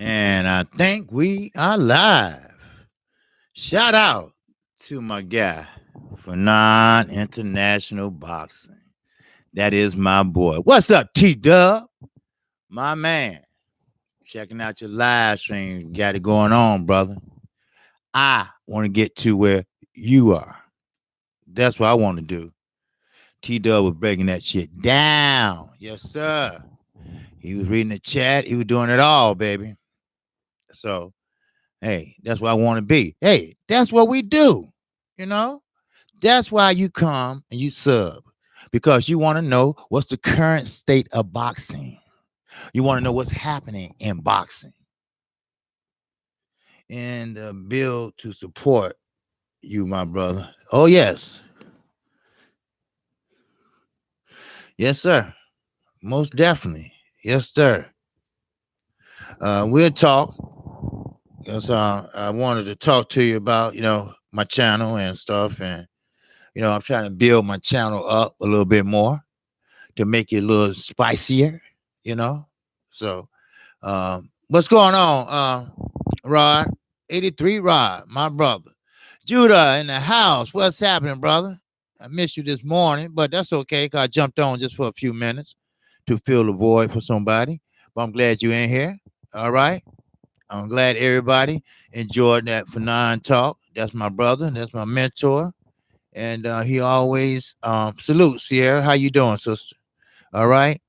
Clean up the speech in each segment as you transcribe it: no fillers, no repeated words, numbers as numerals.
And I think we are live. Shout out to my guy for non-international boxing. That is my boy. What's up, T-Dub? My man. Checking out your live stream. Got it going on, brother. I want to get to where you are. That's what I want to do. T-Dub was breaking that shit down. Yes, sir. He was reading the chat. He was doing it all, baby. So, hey, that's what I want to be. Hey, that's what we do. You know, that's why you come and you sub because you want to know what's the current state of boxing. You want to know what's happening in boxing and build to support you, my brother. Oh, yes. Yes, sir. Most definitely. Yes, sir. We'll talk. Because I wanted to talk to you about, my channel and stuff. And, I'm trying to build my channel up a little bit more to make it a little spicier, So, what's going on, Rod? 83 Rod, my brother. Judah in the house. What's happening, brother? I missed you this morning, but that's okay because I jumped on just for a few minutes to fill the void for somebody. But I'm glad you're in here. All right. I'm glad everybody enjoyed that Fanon talk. That's my brother. That's my mentor. And he always salutes, Sierra. How you doing, sister? All right.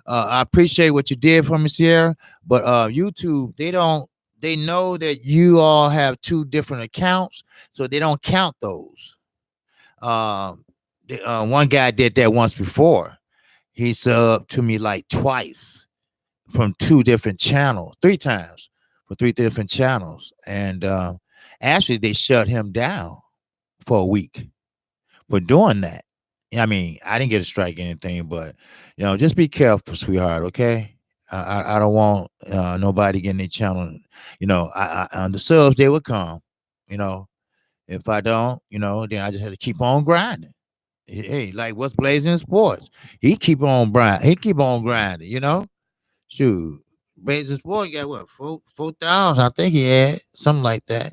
I appreciate what you did for me, Sierra. But YouTube, they know that you all have two different accounts, so they don't count those. One guy did that once before. He subbed to me like twice from two different channels, three times for three different channels. And actually, they shut him down for a week for doing that. I mean, I didn't get a strike or anything, but, just be careful, sweetheart, okay? I don't want nobody getting their channel. On the subs, they would come. If I don't, then I just have to keep on grinding. Hey, like what's blazing sports? He keep on grinding. He keep on grinding. Shoot, blazing sports got what 4,000? I think he had something like that.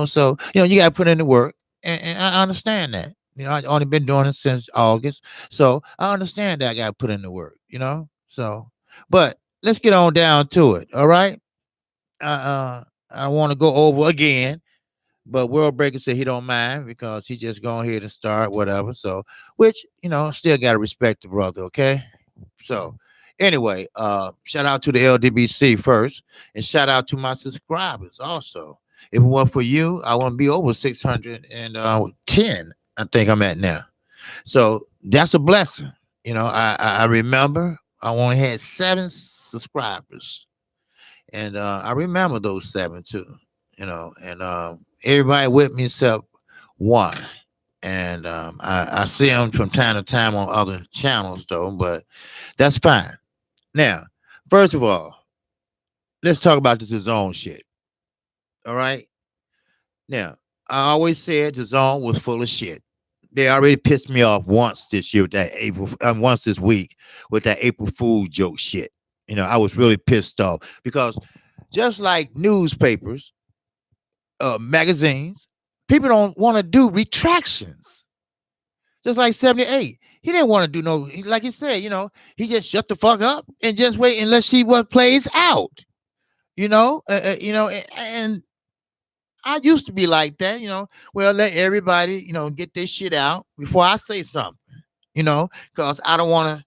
So you got to put in the work, and I understand that. I only been doing it since August, so I understand that I got to put in the work. So, but let's get on down to it. All right. I want to go over again. But World Breaker said he don't mind because he just going here to start, whatever. So, which, still got to respect the brother, okay? So, anyway, shout out to the LDBC first, and shout out to my subscribers also. If it weren't for you, I want to be over 610, I think I'm at now. So, that's a blessing. I remember I only had 7 subscribers. And I remember those 7 too, and everybody with me except one. And I see them from time to time on other channels, though, but that's fine. Now, first of all, let's talk about this DAZN shit. All right? Now, I always said DAZN was full of shit. They already pissed me off once this year with that once this week with that April Fool joke shit. I was really pissed off because just like newspapers, magazines, people don't want to do retractions. Just like 78. He didn't want to do no, like he said, he just shut the fuck up and just wait and let's see what plays out. And I used to be like that, well, let everybody, get this shit out before I say something, because I don't want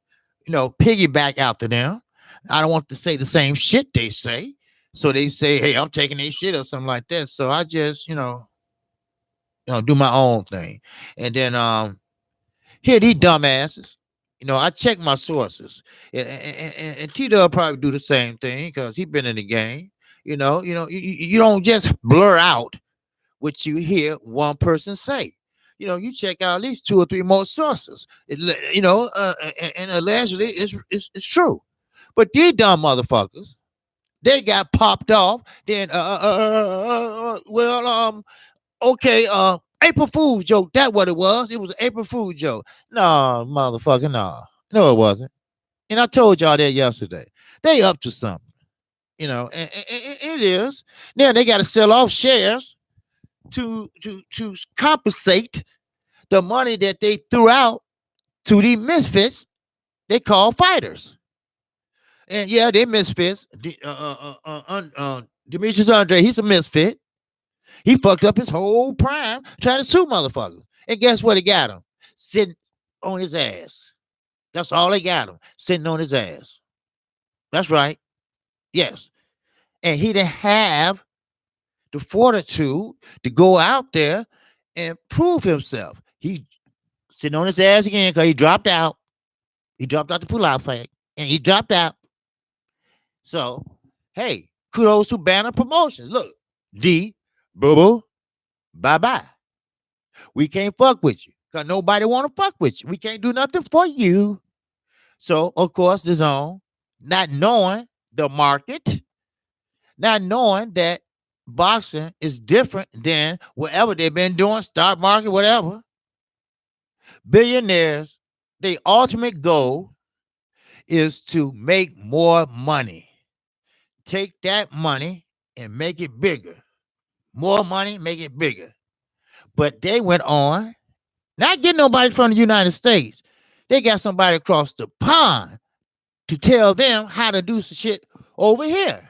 to, piggyback after them. I don't want to say the same shit they say. So they say, hey, I'm taking their shit or something like that. So I just, do my own thing. And then here these dumbasses, I check my sources. And T-Dub probably do the same thing because he been in the game. You don't just blur out what you hear one person say. You check out at least 2 or 3 more sources. And allegedly it's true. But these dumb motherfuckers, they got popped off. Then, okay, April Fool's joke. That what it was. It was an April Fool's joke. No, motherfucker, no. No, it wasn't. And I told y'all that yesterday. They up to something. It is. Now they got to sell off shares to compensate the money that they threw out to the misfits they call fighters. And yeah, they misfits. Demetrius Andre, he's a misfit. He fucked up his whole prime trying to sue motherfuckers. And guess what? He got him sitting on his ass. That's all they got him sitting on his ass. That's right. Yes. And he didn't have the fortitude to go out there and prove himself. He sitting on his ass again because he dropped out. He dropped out the pull-out fight, and he dropped out. So, hey, kudos to Banner Promotions. Look, D, boo-boo, bye-bye. We can't fuck with you because nobody want to fuck with you. We can't do nothing for you. So, of course, DAZN, not knowing the market, not knowing that boxing is different than whatever they've been doing, stock market, whatever. Billionaires, their ultimate goal is to make more money. Take that money and make it bigger. More money, make it bigger. But they went on, not getting nobody from the United States. They got somebody across the pond to tell them how to do some shit over here.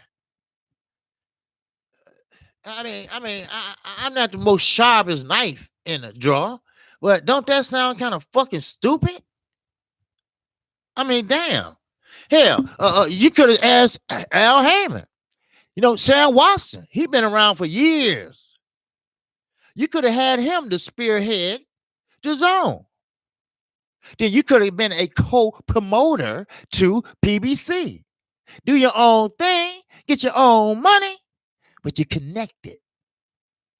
I'm not the most sharpest knife in a drawer, but don't that sound kind of fucking stupid? I mean, damn. Hell, you could have asked Al Heyman. Sam Watson, he been around for years. You could have had him to spearhead DAZN. Then you could have been a co-promoter to PBC. Do your own thing, get your own money, but you connected.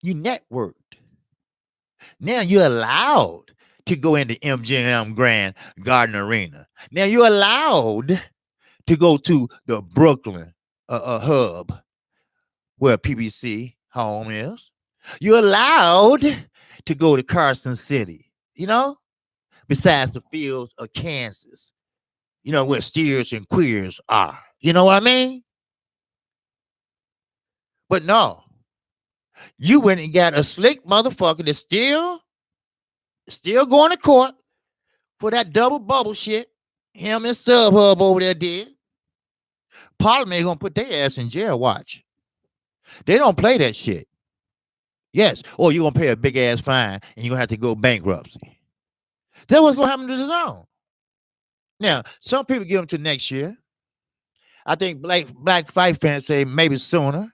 You networked. Now you're allowed to go into MGM Grand Garden Arena. Now you're allowed to go to the Brooklyn hub where PBC home is. You're allowed to go to Carson City, besides the fields of Kansas, where steers and queers are. You know what I mean? But no, you went and got a slick motherfucker that's still going to court for that double bubble shit. Him and SubHub over there did. Parliament ain't gonna put their ass in jail. Watch. They don't play that shit. Yes. Or you're gonna pay a big ass fine and you're gonna have to go bankruptcy. That's what's gonna happen to DAZN. Now, some people give them to next year. I think black fight fans say maybe sooner.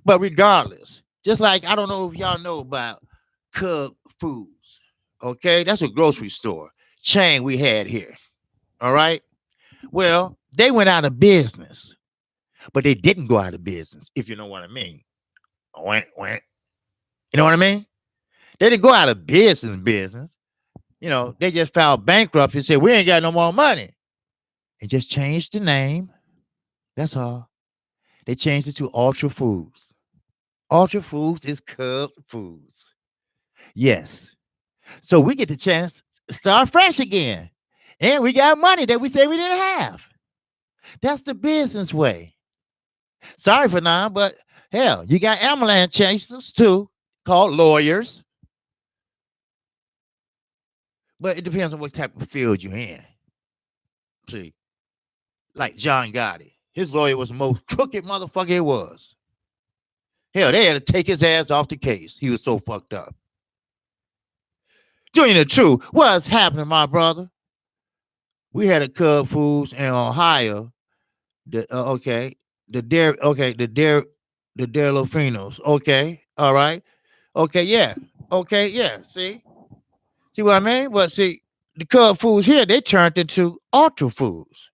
But regardless, just like I don't know if y'all know about Cub Foods. Okay, that's a grocery store chain we had here. All right. Well, they went out of business, but they didn't go out of business, if you know what I mean. Went. You know what I mean? They didn't go out of business. They just filed bankruptcy and said, we ain't got no more money. And just changed the name. That's all. They changed it to Ultra Foods. Ultra Foods is Cub Foods. Yes. So we get the chance to start fresh again. And we got money that we said we didn't have. That's the business way. Sorry for now, but hell, you got ambulance chasers too, called lawyers. But it depends on what type of field you're in. See, like John Gotti. His lawyer was the most crooked motherfucker it was. Hell, they had to take his ass off the case. He was so fucked up. Doing the truth, what's happening, my brother? We had a Cub Foods in Ohio. The Dare Lofinos. Okay, all right. Okay, yeah. Okay, yeah. See what I mean? But see, the Cub Foods here, they turned into Ultra Foods.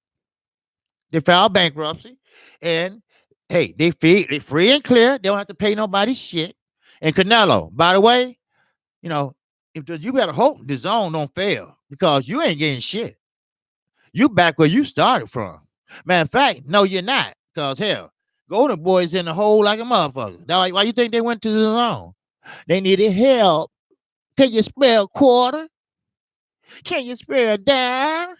They filed bankruptcy, and hey, they free and clear. They don't have to pay nobody shit. And Canelo, by the way, if you better hope DAZN don't fail because you ain't getting shit. You back where you started from. Matter of fact, no, you're not. Because hell, Golden Boy's in the hole like a motherfucker. Now, why you think they went to DAZN? They needed help. Can you spare a quarter? Can you spare a dime?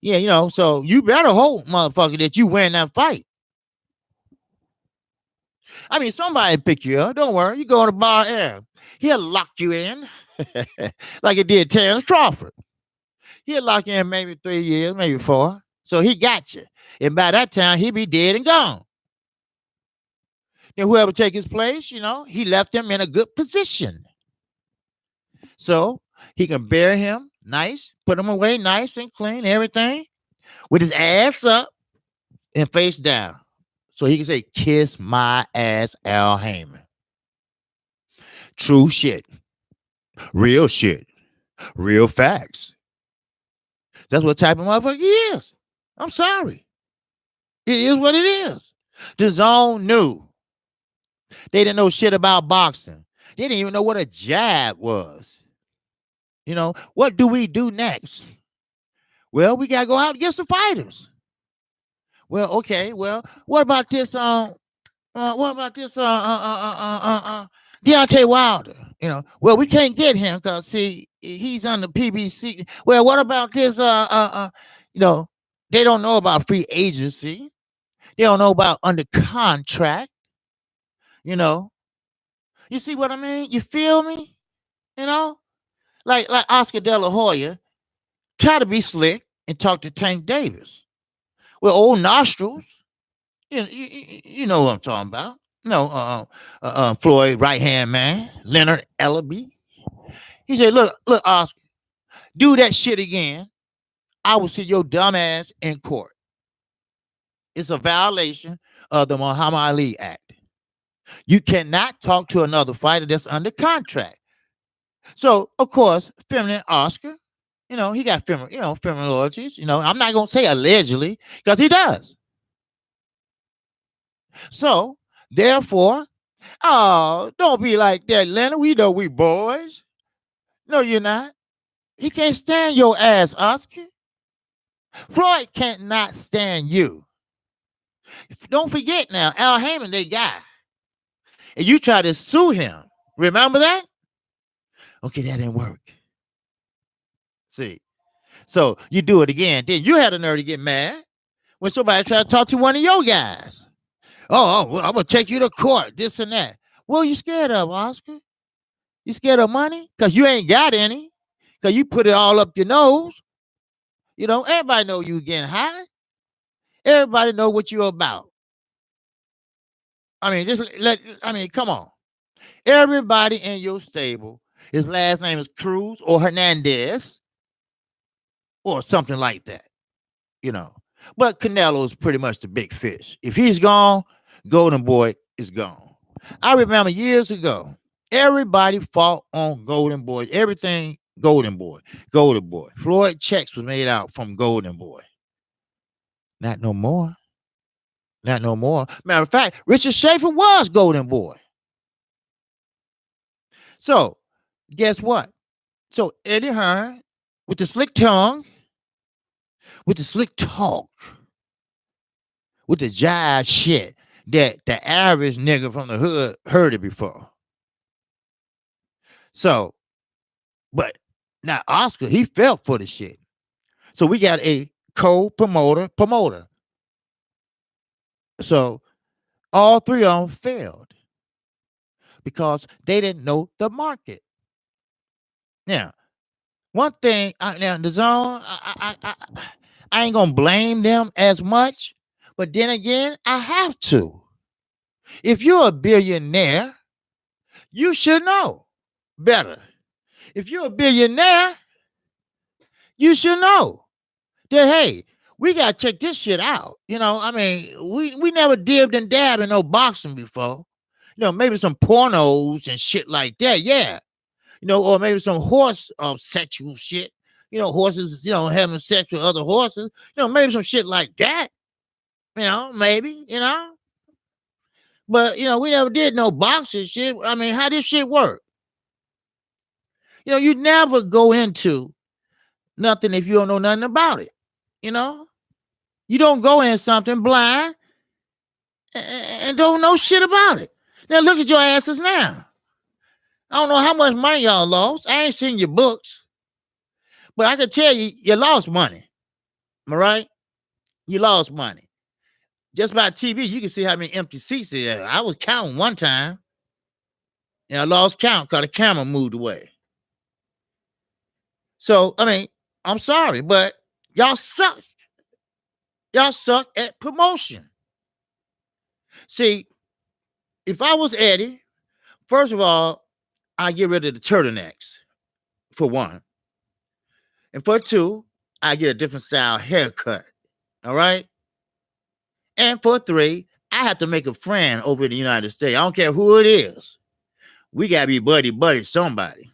Yeah, so you better hope, motherfucker, that you win that fight. I mean, somebody pick you up. Don't worry. You go to the bar air. He'll lock you in like it did Terrence Crawford. He'll lock you in maybe 3 years, maybe 4. So he got you. And by that time, he'll be dead and gone. Then whoever take his place, he left him in a good position. So he can bury him nice, put him away nice and clean, everything, with his ass up and face down. So he can say, kiss my ass, Al Heyman. True shit. Real shit. Real facts. That's what type of motherfucker he is. I'm sorry. It is what it is. The Zone knew. They didn't know shit about boxing. They didn't even know what a jab was. What do we do next? Well, we got to go out and get some fighters. Well, okay. Well, what about this? Deontay Wilder? Well, we can't get him because see, he's on the PBC. Well, what about this? They don't know about free agency. They don't know about under contract. You see what I mean? You feel me? Like Oscar De La Hoya, try to be slick and talk to Tank Davis. Well, old nostrils, you know what I'm talking about. Floyd right hand man, Leonard Ellaby. He said, look, Oscar, do that shit again. I will see your dumb ass in court. It's a violation of the Muhammad Ali Act. You cannot talk to another fighter that's under contract. So, of course, feminine Oscar, he got feminine loyalties. I'm not going to say allegedly because he does. So, therefore, don't be like that, Leonard. We know we boys. No, you're not. He can't stand your ass, Oscar. Floyd can't not stand you. Don't forget now, Al Heyman, that guy. And you try to sue him. Remember that? Okay, that didn't work. See? So you do it again. Then you had a nerve to get mad when somebody tried to talk to one of your guys. Well, I'm going to take you to court, this and that. What are you scared of, Oscar? You scared of money? Because you ain't got any. Because you put it all up your nose. Everybody know you getting high. Everybody know what you're about. I mean, come on. Everybody in your stable, his last name is Cruz or Hernandez or something like that, But Canelo is pretty much the big fish. If he's gone, Golden Boy is gone. I remember years ago, everybody fought on Golden Boy. Everything Golden Boy. Golden Boy. Floyd checks was made out from Golden Boy. Not no more. Not no more. Matter of fact, Richard Schaefer was Golden Boy. So, guess what? So, Eddie Hearn, with the slick tongue, with the slick talk, with the jive shit that the average nigga from the hood heard it before. So, but now Oscar, he fell for the shit. So we got a co-promoter. So all three of them failed because they didn't know the market. Now, one thing, now the Zone, I ain't gonna blame them as much, but then again, I have to. If you're a billionaire, you should know better. If you're a billionaire, you should know that, hey, we got to check this shit out. We never dibbed and dabbed in no boxing before. Maybe some pornos and shit like that, yeah. Or maybe some horse sexual shit. Horses, having sex with other horses. Maybe some shit like that. Maybe, But, we never did no boxing shit. I mean, how this shit work? You never go into nothing if you don't know nothing about it. You don't go in something blind and don't know shit about it. Now look at your asses now. I don't know how much money y'all lost. I ain't seen your books. But I can tell you, you lost money. Am I right? You lost money. Just by TV, you can see how many empty seats there. I was counting one time, and I lost count because the camera moved away. So, I mean, I'm sorry, but y'all suck. Y'all suck at promotion. See, if I was Eddie, first of all, I get rid of the turtlenecks, for one. And for two, I get a different style haircut. All right. And for three, I have to make a friend over in the United States. I don't care who it is. We gotta be buddy somebody.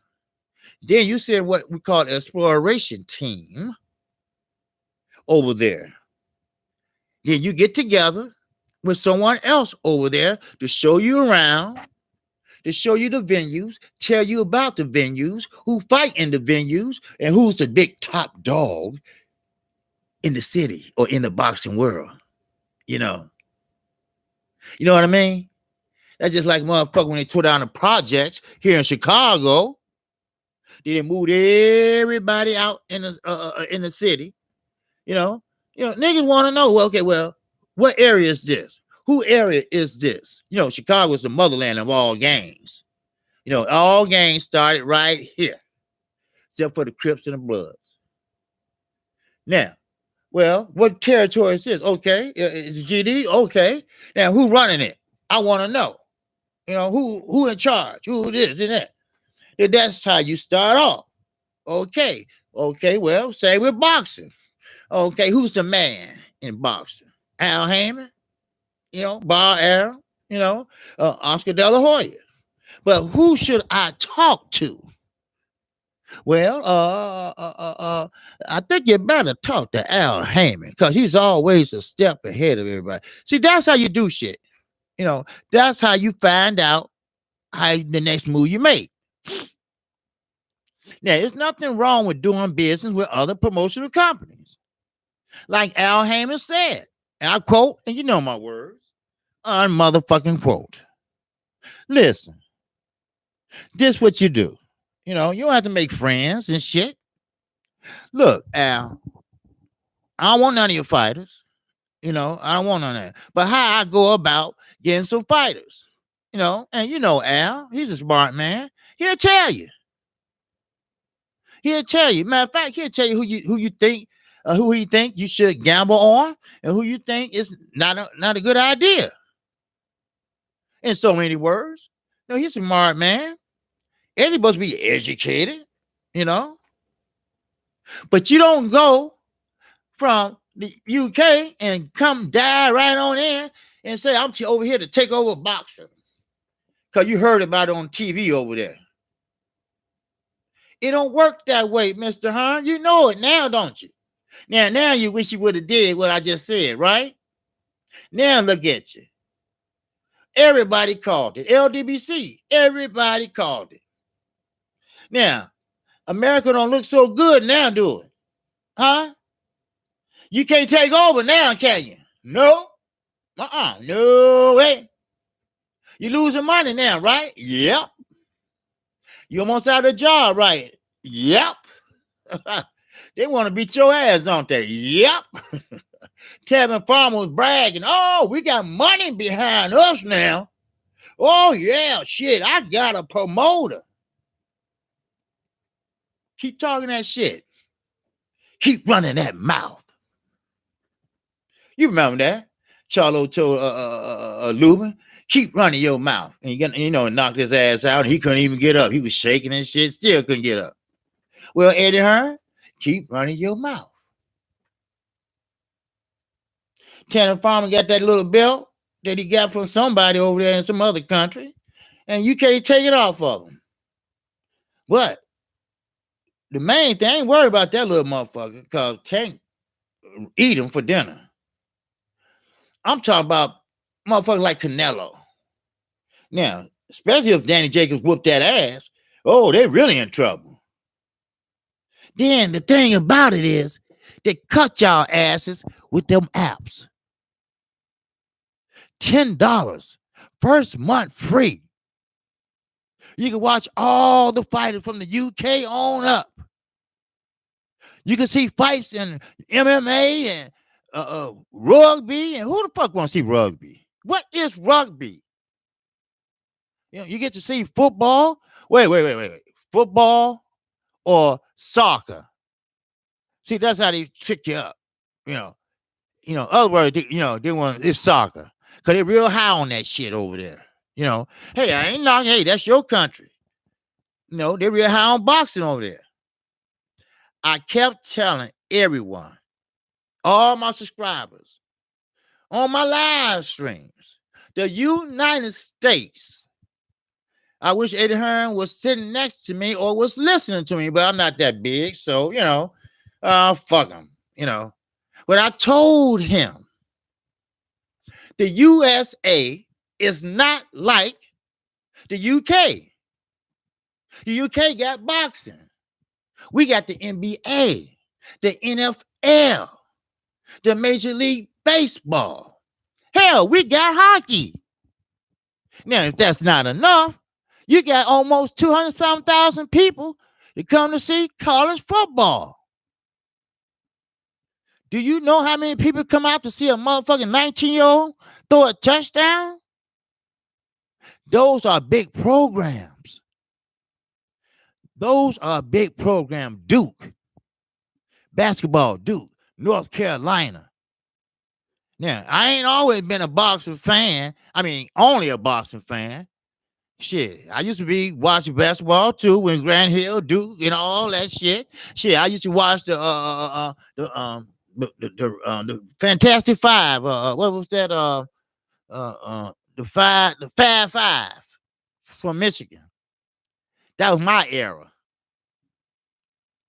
Then you send what we call an exploration team over there. Then you get together with someone else over there to show you around, to show you the venues, tell you about the venues, who fight in the venues, and who's the big top dog in the city or in the boxing world. You know what I mean? That's just like motherfucker when they tore down the projects here in Chicago. They moved everybody out in the city. Niggas want to know. Well, okay, well, what area is this? Who area is this? Chicago is the motherland of all gangs. All gangs started right here, except for the Crips and the Bloods. Now, well, what territory is this? Okay, it's GD. Okay, now who running it? I want to know. Who in charge? Who this and that? And that's how you start off. Okay, well, say we're boxing. Okay, who's the man in boxing? Al Heyman, Bar Aaron, Oscar De La Hoya. But who should I talk to? Well, I think you better talk to Al Heyman because he's always a step ahead of everybody. See, that's how you do shit. That's how you find out how the next move you make. Now, there's nothing wrong with doing business with other promotional companies. Like Al Heyman said, and I quote, and you know my words, unmotherfucking quote. Listen, this what you do. You don't have to make friends and shit. Look, Al, I don't want none of your fighters. I don't want none of that. But how I go about getting some fighters, and Al, he's a smart man. He'll tell you. Matter of fact, he'll tell you who you think, who he think you should gamble on, and who you think is not a good idea. In so many words, he's a smart man. Everybody's supposed to be educated, But you don't go from the UK and come dive right on in and say, I'm over here to take over boxing. Because you heard about it on TV over there. It don't work that way, Mr. Hearn. You know it now, don't you? Now you wish you would have did what I just said, right? Now look at you. Everybody called it. LDBC. Everybody called it. Now, America don't look so good now, do it? Huh? You can't take over now, can you? No. No way. You're losing money now, right? Yep. You almost out of job, right? Yep. They want to beat your ass, don't they? Yep. Tevin Farmer was bragging, oh, we got money behind us now. Oh, yeah, shit, I got a promoter. Keep talking that shit. Keep running that mouth. You remember that? Charlo told Lubin, keep running your mouth. And knocked his ass out. And he couldn't even get up. He was shaking and shit, still couldn't get up. Well, Eddie Hearn, keep running your mouth. Tanner Farmer got that little belt that he got from somebody over there in some other country, and you can't take it off of him. But the main thing, I ain't worried about that little motherfucker because Tank eat him for dinner. I'm talking about motherfuckers like Canelo. Now, especially if Danny Jacobs whooped that ass, oh, they're really in trouble. Then the thing about it is, they cut y'all asses with them apps. $10, first month free. You can watch all the fighters from the UK on up. You can see fights in MMA and rugby. And who the fuck want to see rugby? What is rugby? You get to see football. Wait. Football or soccer. See, that's how they trick you up. You know, other words, they want it's soccer. Because they're real high on that shit over there. Hey, I ain't knocking. Hey, that's your country. They're real high on boxing over there. I kept telling everyone, all my subscribers, on my live streams, the United States. I wish Eddie Hearn was sitting next to me or was listening to me, but I'm not that big, so fuck him. But I told him the USA is not like the UK. The UK got boxing. We got the NBA, the NFL, the Major League Baseball. Hell, we got hockey. Now, if that's not enough, you got almost 200,000 people to come to see college football. Do you know how many people come out to see a motherfucking 19-year-old throw a touchdown? Those are big programs. Those are big programs. Duke, basketball, Duke, North Carolina. Now, I ain't always been a boxing fan. I mean, only a boxing fan. Shit, I used to be watching basketball too when Grand Hill, Duke, all that shit. Shit, I used to watch the Fantastic Five. What was that? The Fab Five from Michigan. That was my era.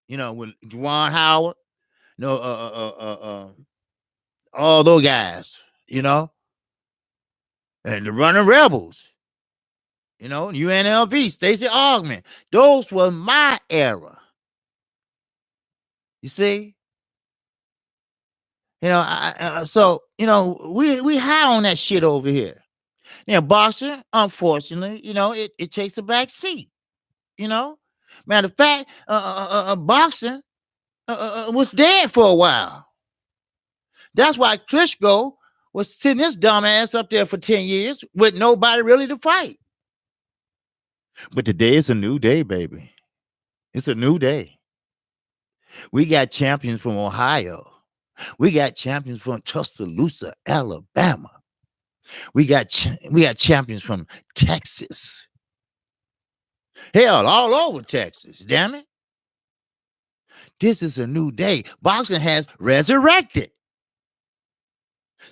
With Juwan Howard, all those guys, and the Running Rebels, UNLV, Stacey Augman. Those were my era. You see? So we high on that shit over here. Now, boxing, unfortunately, it takes a back seat. Matter of fact, boxing was dead for a while. That's why Klitschko was sitting his dumb ass up there for 10 years with nobody really to fight. But today is a new day, baby. It's a new day. We got champions from Ohio. We got champions from Tuscaloosa, Alabama. We got champions from Texas. Hell, all over Texas, damn it. This is a new day. Boxing has resurrected.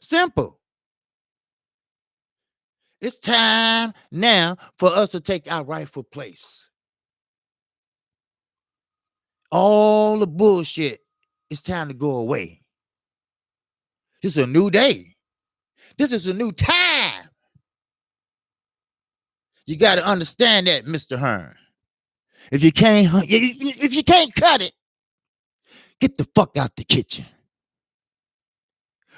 Simple. It's time now for us to take our rightful place. All the bullshit, it's time to go away. This is a new day. This is a new time. You got to understand that, Mr. Hearn. If you can't cut it, get the fuck out the kitchen.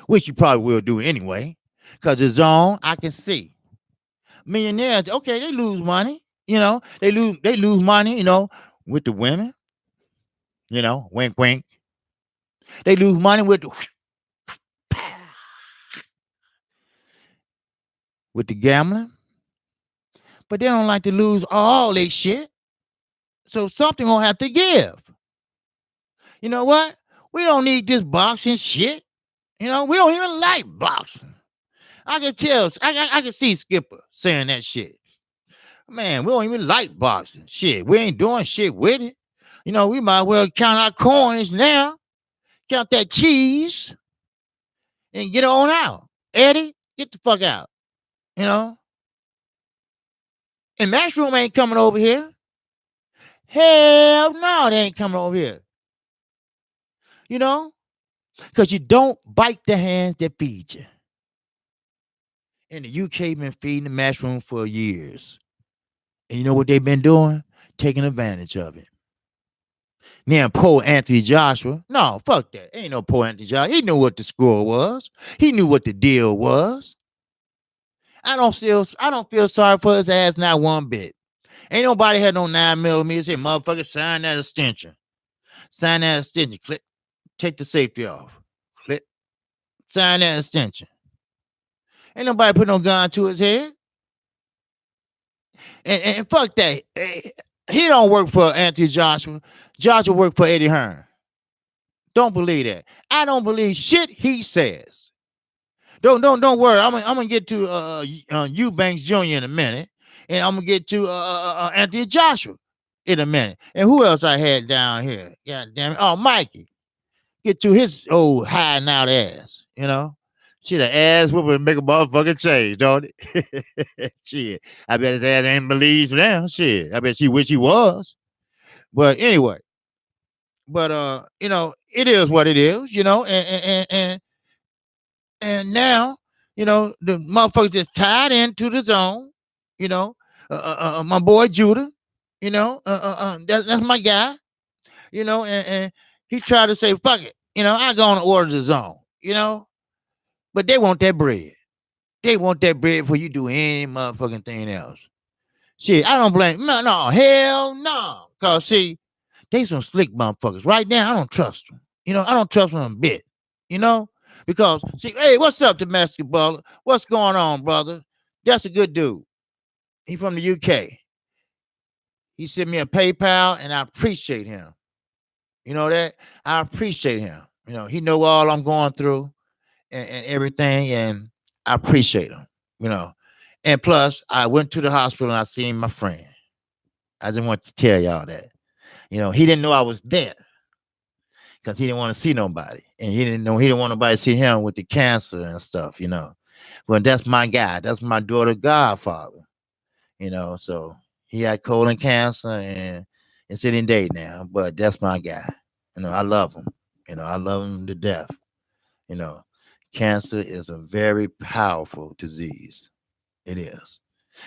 Which you probably will do anyway, because the zone I can see. Millionaires, okay, they lose money. They lose money. With the women. Wink, wink. They lose money with the gambling. But they don't like to lose all their shit. So something gonna have to give. You know what? We don't need this boxing shit. We don't even like boxing. I can tell. I can see Skipper saying that shit. Man, we don't even like boxing. Shit, we ain't doing shit with it. We might well count our coins now. Count that cheese. And get on out. Eddie, get the fuck out. And Matchroom ain't coming over here. Hell no, they ain't coming over here. Because you don't bite the hands that feed you. And the UK been feeding the Matchroom for years. And you know what they've been doing? Taking advantage of it. Now, poor Anthony Joshua. No, fuck that. Ain't no poor Anthony Joshua. He knew what the score was. He knew what the deal was. I don't feel sorry for his ass not one bit. Ain't nobody had no 9mm say, motherfucker, sign that extension. Sign that extension. Click. Take the safety off. Click. Sign that extension. Ain't nobody put no gun to his head. And fuck that. He don't work for Anthony Joshua. Joshua worked for Eddie Hearn. Don't believe that. I don't believe shit he says. Don't worry. I'm gonna get to EUBANKS Jr. in a minute, and I'm gonna get to Anthony Joshua in a minute. And who else I had down here? God damn it! Oh, Mikey. Get to his old hiding out ass. You know, shit, an ass whooping make a motherfucking change, don't it? Shit, I bet his ass ain't believes now. Shit, I bet she wish he was. But anyway, you know, it is what it is. You know, and now, you know, the motherfuckers just tied into the zone. You know, my boy Judah. You know, that's my guy. You know, and he tried to say, fuck it. You know, I go on to order the zone. You know, but they want that bread. They want that bread before you do any motherfucking thing else. Shit, I don't blame. No, hell no. Cause see, they some slick motherfuckers. Right now, I don't trust them. You know, I don't trust them a bit. You know, because see, hey, what's up, domestic brother? What's going on, brother? That's a good dude. He from the UK. He sent me a PayPal, and I appreciate him. You know that? I appreciate him. You know, he know all I'm going through and everything, and I appreciate him. You know, and plus, I went to the hospital and I seen my friend. I just want to tell y'all that. You know, he didn't know I was there because he didn't want to see nobody, and he didn't want nobody to see him with the cancer and stuff. You know, but that's my guy. That's my daughter's godfather. You know, so he had colon cancer and it's in day now, but that's my guy. You know, I love him. You know, I love him to death. You know, cancer is a very powerful disease. It is.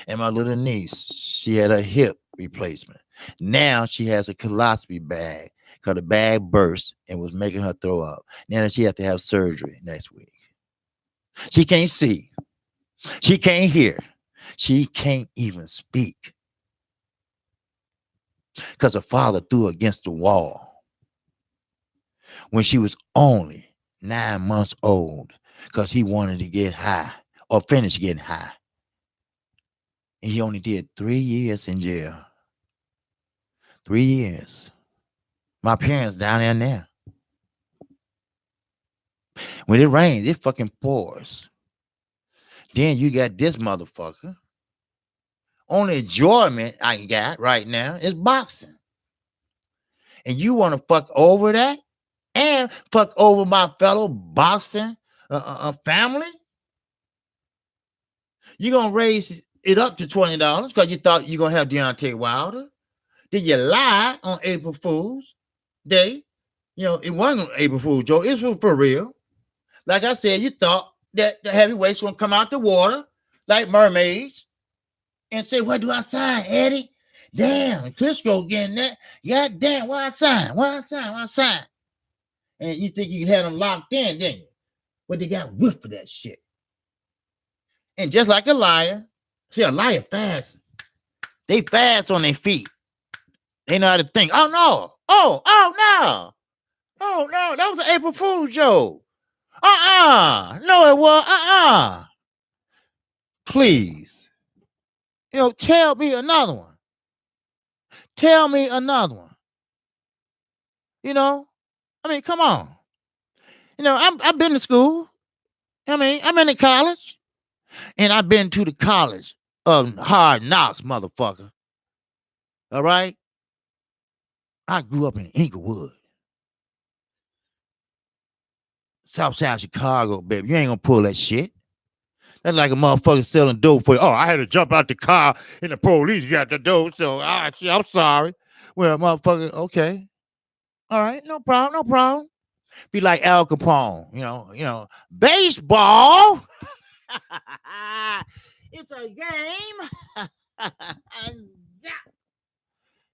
And my little niece, she had a hip replacement. Now she has a colostomy bag because the bag burst and was making her throw up. Now she had to have surgery next week. She can't see. She can't hear. She can't even speak because her father threw her against the wall when she was only 9 months old because he wanted to get high or finish getting high. And he only did 3 years in jail. 3 years. My parents down there now. When it rains, it fucking pours. Then you got this motherfucker. Only enjoyment I got right now is boxing. And you want to fuck over that? And fuck over my fellow boxing family? You're going to raise it up to $20 because you thought you're going to have Deontay Wilder. Then you lied on April Fool's Day. You know, it wasn't April Fool's joke. It was for real. Like I said, you thought that the heavyweights going to come out the water like mermaids and say, what do I sign, Eddie? Damn, Klitschko getting that. God damn, why I sign? And you think you can have them locked in, didn't you? But they got whipped for that shit. And just like a liar, see, a liar fast. They fast on their feet. They know how to think. Oh, no. Oh, no. Oh, no. That was an April Fool's joke. No, it was. Please. You know, tell me another one. You know? I mean, come on. You know, I've been to school. I mean, I've been to college. And I've been to the college of hard knocks, motherfucker. All right? I grew up in Inglewood. Southside Chicago, baby. You ain't gonna pull that shit. That's like a motherfucker selling dope for you. Oh, I had to jump out the car and the police got the dope. So I'm sorry. Well, motherfucker, okay. All right, no problem. Be like Al Capone, you know, baseball. It's a game.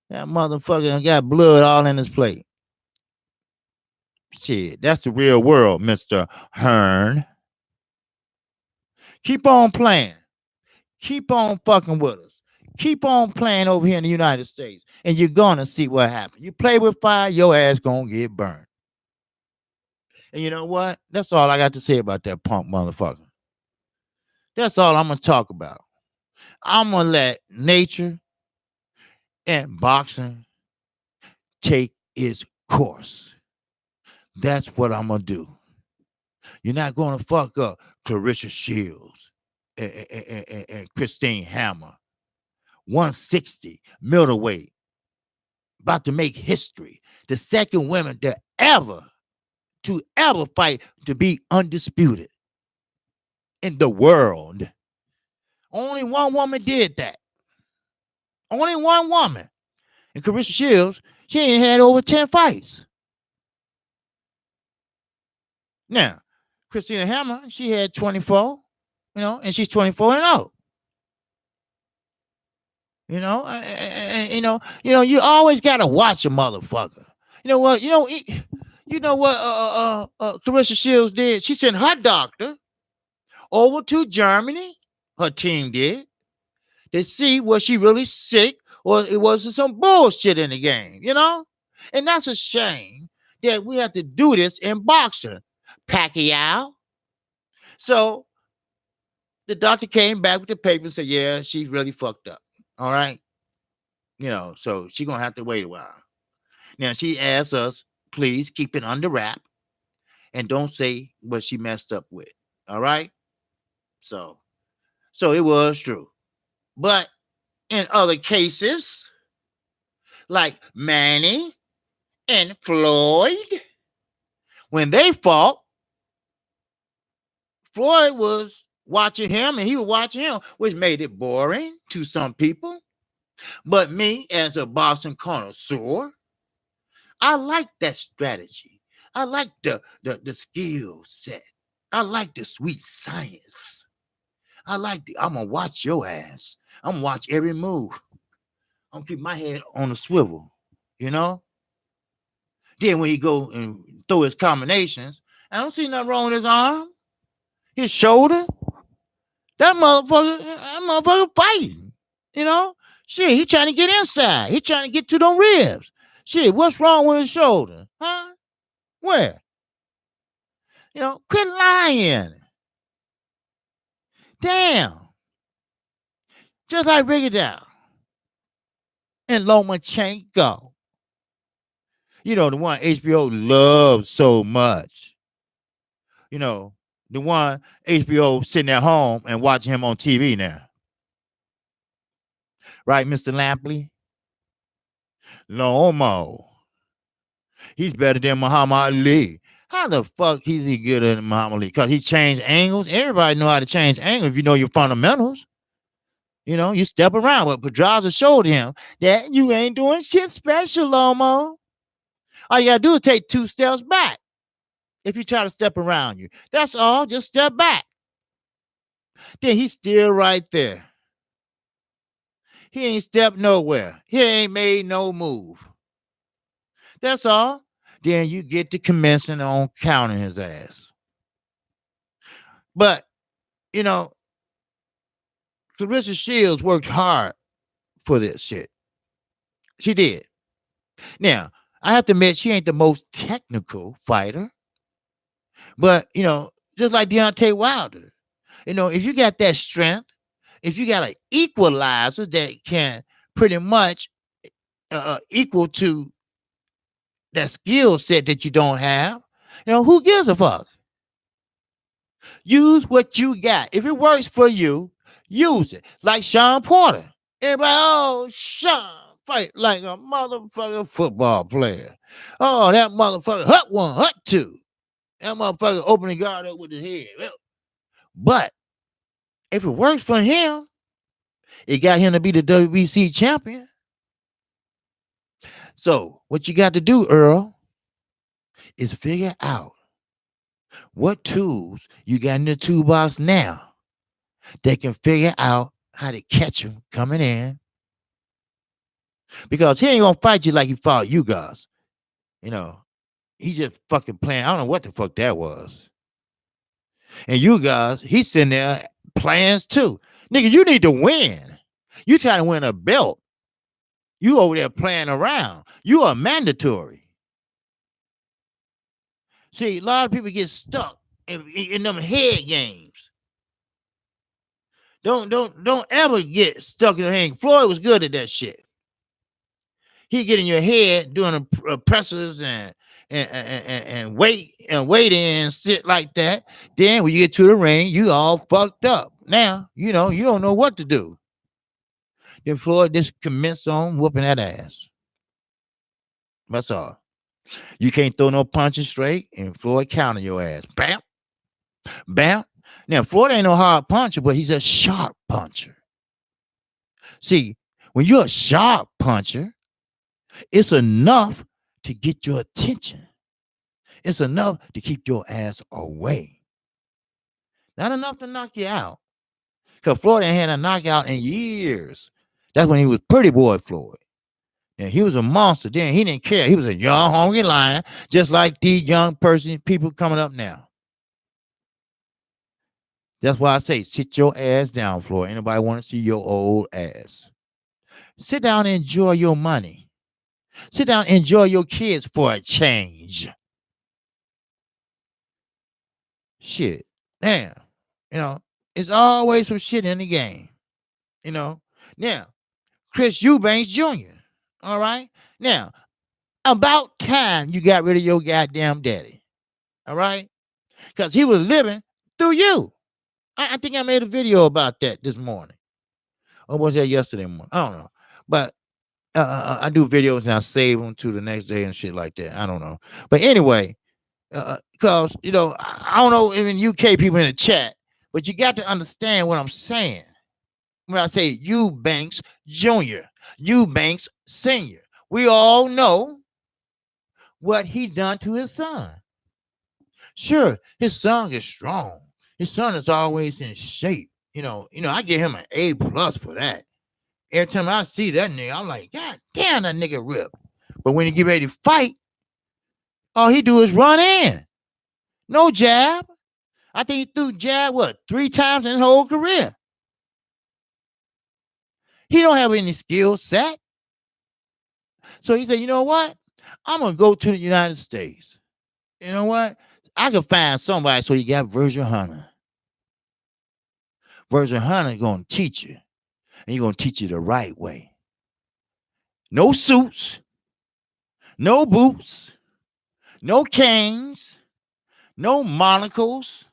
That motherfucker got blood all in his plate. Shit, that's the real world, Mr. Hearn. Keep on playing. Keep on fucking with us. Keep on playing over here in the United States, and you're gonna see what happens. You play with fire, your ass gonna get burned. And you know what? That's all I got to say about that punk motherfucker. That's all I'm gonna talk about. I'm gonna let nature and boxing take its course. That's what I'm gonna do. You're not gonna fuck up Clarissa Shields and Christine Hammer. 160 middleweight, about to make history. The second women to ever fight to be undisputed in the world. Only one woman did that. Only one woman. And Clarissa Shields, she ain't had over 10 fights. Now, Christina Hammer, she had 24, and she's 24-0. You always gotta watch a motherfucker. You know what? Clarissa Shields did? She sent her doctor over to Germany. Her team did, to see was she really sick or it was some bullshit in the game. And that's a shame that we have to do this in boxing. Pacquiao. So the doctor came back with the paper and said, yeah, she's really fucked up. All right. So she's going to have to wait a while. Now, she asked us, please keep it under wrap and don't say what she messed up with. All right. So it was true. But in other cases, like Manny and Floyd, when they fought, Floyd was watching him and he was watching him, which made it boring to some people. But me, as a boxing connoisseur, I like that strategy. I like the skill set. I like the sweet science. I'm going to watch your ass. I'm going to watch every move. I'm going to keep my head on the swivel, Then when he go and throw his combinations, I don't see nothing wrong with his arm, his shoulder. That motherfucker fighting, Shit, he trying to get inside. He trying to get to them ribs. Shit, what's wrong with his shoulder? Huh? Where? Quit lying. Damn. Just like Rigondeaux and Lomachenko. The one HBO loves so much. The one HBO sitting at home and watching him on TV now. Right, Mr. Lampley? Lomo. He's better than Muhammad Ali. How the fuck is he good than Muhammad Ali? Because he changed angles. Everybody know how to change angles if you know your fundamentals. You step around. But Pedraza showed him that you ain't doing shit special, Lomo. All you got to do is take 2 steps back if you try to step around you. That's all. Just step back. Then he's still right there. He ain't stepped nowhere. He ain't made no move. That's all. Then you get to commencing on counting his ass. But, Clarissa Shields worked hard for this shit. She did. Now, I have to admit, she ain't the most technical fighter. But, just like Deontay Wilder, if you got that strength, if you got an equalizer that can pretty much equal to that skill set that you don't have, who gives a fuck? Use what you got. If it works for you, use it. Like Sean Porter. Everybody, Sean, fight like a motherfucking football player. Oh, that motherfucker, hut 1, hut 2. That motherfucker opening guard up with his head. But if it works for him, it got him to be the WBC champion. So what you got to do, Earl, is figure out what tools you got in the toolbox now that can figure out how to catch him coming in. Because he ain't going to fight you like he fought you guys. He just fucking playing. I don't know what the fuck that was. And you guys, he's sitting there plans too. Nigga, you need to win. You trying to win a belt. You over there playing around. You are mandatory. See, a lot of people get stuck in them head games. Don't ever get stuck in the head. Floyd was good at that shit. He get in your head doing presses and weight in shit like that. Then when you get to the ring, you all fucked up. Now you know you don't know what to do. Then Floyd just commenced on whooping that ass. That's all. You can't throw no punches straight, and Floyd counter your ass. Bam, bam. Now Floyd ain't no hard puncher, but he's a sharp puncher. See, when you're a sharp puncher, it's enough to get your attention. It's enough to keep your ass away. Not enough to knock you out. Because Floyd ain't had a knockout in years. That's when he was Pretty Boy Floyd. And he was a monster then. He didn't care. He was a young, hungry lion, just like these young people coming up now. That's why I say, sit your ass down, Floyd. Anybody want to see your old ass? Sit down and enjoy your money. Sit down and enjoy your kids for a change. Shit. Damn. You know, it's always some shit in the game. You know. Now, Chris Eubanks Jr. All right. Now, about time you got rid of your goddamn daddy. All right. Because he was living through you. I think I made a video about that this morning. Or was that yesterday morning? I don't know. But I do videos and I save them to the next day and shit like that. I don't know. But anyway, because, you know, I don't know even UK people in the chat, but you got to understand what I'm saying. When I say Eubanks Jr., Eubanks Sr., we all know what he's done to his son. Sure, his son is strong. His son is always in shape. You know, I give him an A+ for that. Every time I see that nigga, I'm like, God damn, that nigga rip. But when he get ready to fight, all he do is run in. No jab. I think he threw jab, 3 times in his whole career. He don't have any skill set. So he said, you know what? I'm going to go to the United States. You know what? I can find somebody. So he got Virgil Hunter. Virgil Hunter going to teach you. And he's going to teach you the right way. No suits. No boots. No canes. No monocles.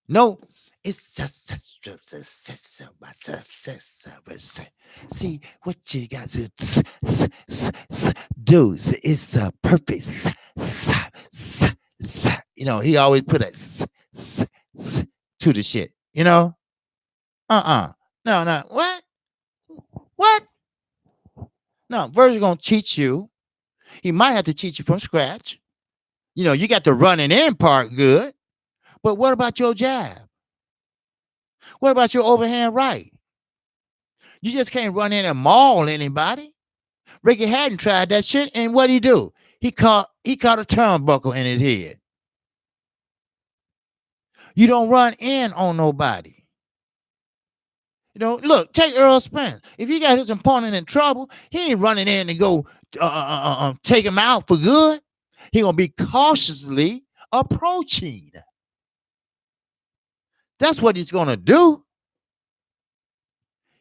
No. It's just see what you got to do. It's a perfect. You know, he always put a to the shit. You know, no. What? No, Virgil's gonna teach you. He might have to teach you from scratch. You know, you got the running in part good, but what about your jab? What about your overhand right? You just can't run in and maul anybody. Ricky Hatton tried that shit, and what'd he do? He caught a turnbuckle in his head. You don't run in on nobody. You know, look, take Earl Spence. If he got his opponent in trouble, he ain't running in to go take him out for good. He gonna be cautiously approaching. That's what he's gonna do.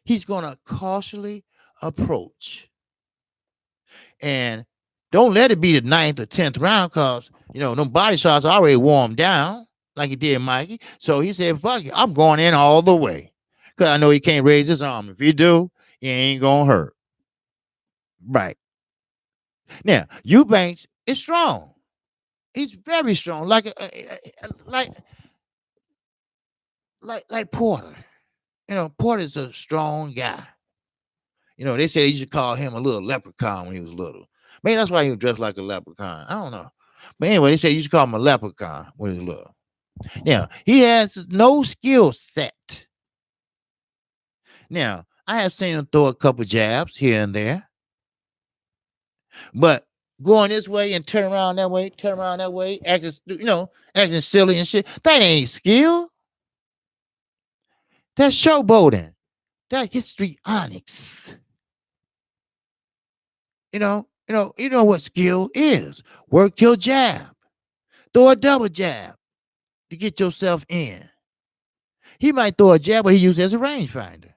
He's gonna cautiously approach. And don't let it be the 9th or 10th round, because, you know, them body shots already warmed down like he did Mikey. So he said, fuck it, I'm going in all the way. Because I know he can't raise his arm. If he do, he ain't going to hurt. Right. Now, Eubanks is strong. He's very strong. Like Porter. You know, Porter's a strong guy. You know, they said you should call him a little leprechaun when he was little. Maybe that's why he was dressed like a leprechaun. I don't know. But anyway, they said you should call him a leprechaun when he was little. Now, he has no skill set. Now, I have seen him throw a couple jabs here and there. But going this way and turn around that way, acting silly and shit, that ain't skill. That's showboating. That histrionics. You know what skill is. Work your jab. Throw a double jab to get yourself in. He might throw a jab, but he uses it as a rangefinder.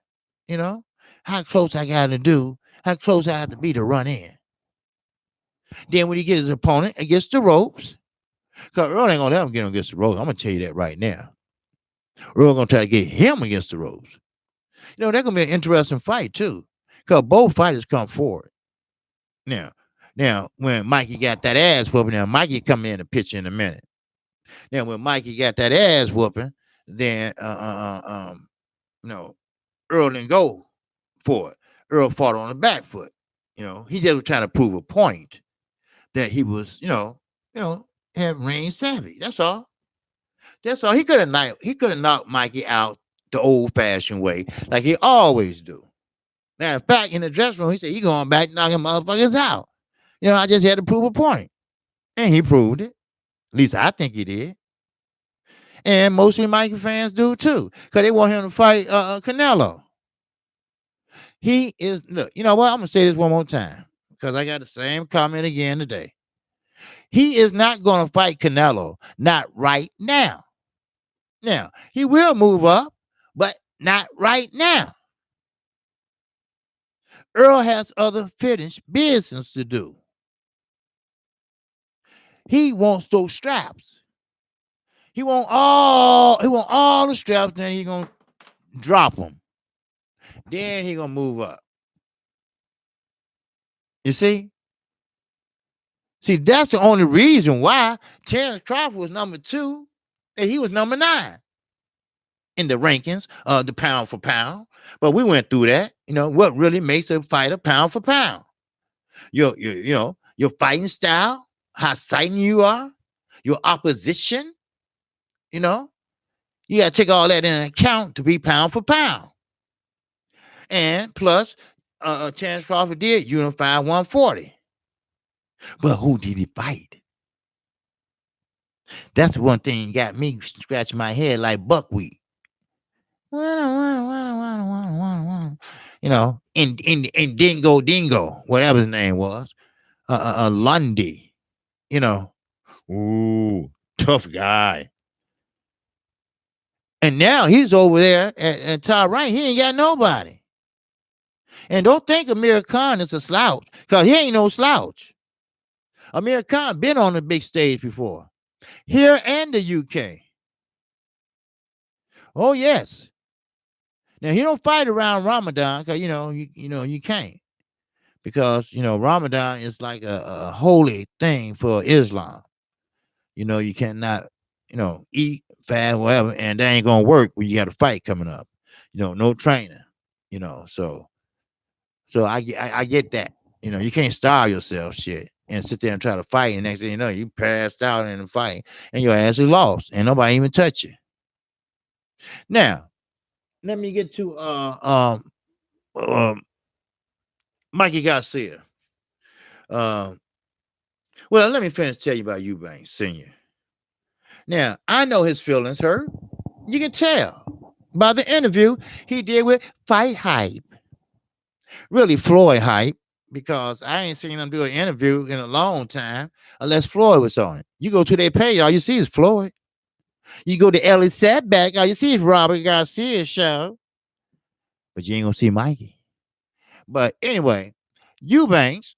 You know, how close I got to do, how close I have to be to run in. Then when he gets his opponent against the ropes, because Earl ain't gonna let him get him against the ropes. I'm gonna tell you that right now. Earl gonna try to get him against the ropes. That's gonna be an interesting fight too, because both fighters come forward. Now, when Mikey got that ass whooping, now Mikey coming in the picture in a minute. Now, when Mikey got that ass whooping, then Earl didn't go for it. Earl fought on the back foot. He just was trying to prove a point that he was, had range savvy. That's all. That's all. He could have knocked Mikey out the old-fashioned way, like he always do. Matter of fact, in the dressing room, he said he going back knocking motherfuckers out. I just had to prove a point. And he proved it. At least I think he did. And mostly Mikey fans do too. Because they want him to fight Canelo. He is, look, you know what? I'm going to say this one more time. Because I got the same comment again today. He is not going to fight Canelo. Not right now. Now, he will move up, but not right now. Earl has other finished business to do. He wants those straps. He want all the straps, then he gonna drop them. Then he gonna move up. You see? See, that's the only reason why Terrence Crawford was number 2 and he was number 9 in the rankings, the pound for pound. But we went through that. What really makes a fighter pound for pound? Your fighting style, how exciting you are, your opposition. You got to take all that into account to be pound for pound. And plus, Terrence Crawford did unify 140. But who did he fight? That's one thing got me scratching my head like buckwheat. And Dingo, whatever his name was, Lundy, ooh, tough guy. And now he's over there at top rank. He ain't got nobody. And don't think Amir Khan is a slouch, because he ain't no slouch. Amir Khan been on the big stage before, here and the UK. Oh yes. Now he don't fight around Ramadan, because you can't, because Ramadan is like a holy thing for Islam. You cannot eat, fast, whatever, and that ain't gonna work when you got a fight coming up. No training. So I get that. You can't starve yourself shit and sit there and try to fight, and next thing you know, you passed out in the fight and your ass is lost and nobody even touch you. Now, let me get to Mikey Garcia. Well, let me finish tell you about Eubanks Sr. Now, I know his feelings hurt. You can tell by the interview he did with Fight Hype. Really Floyd Hype, because I ain't seen him do an interview in a long time unless Floyd was on it. You go to their page, all you see is Floyd. You go to Ellie Setback, all you see is Robert Garcia's show. But you ain't gonna see Mikey. But anyway, Eubanks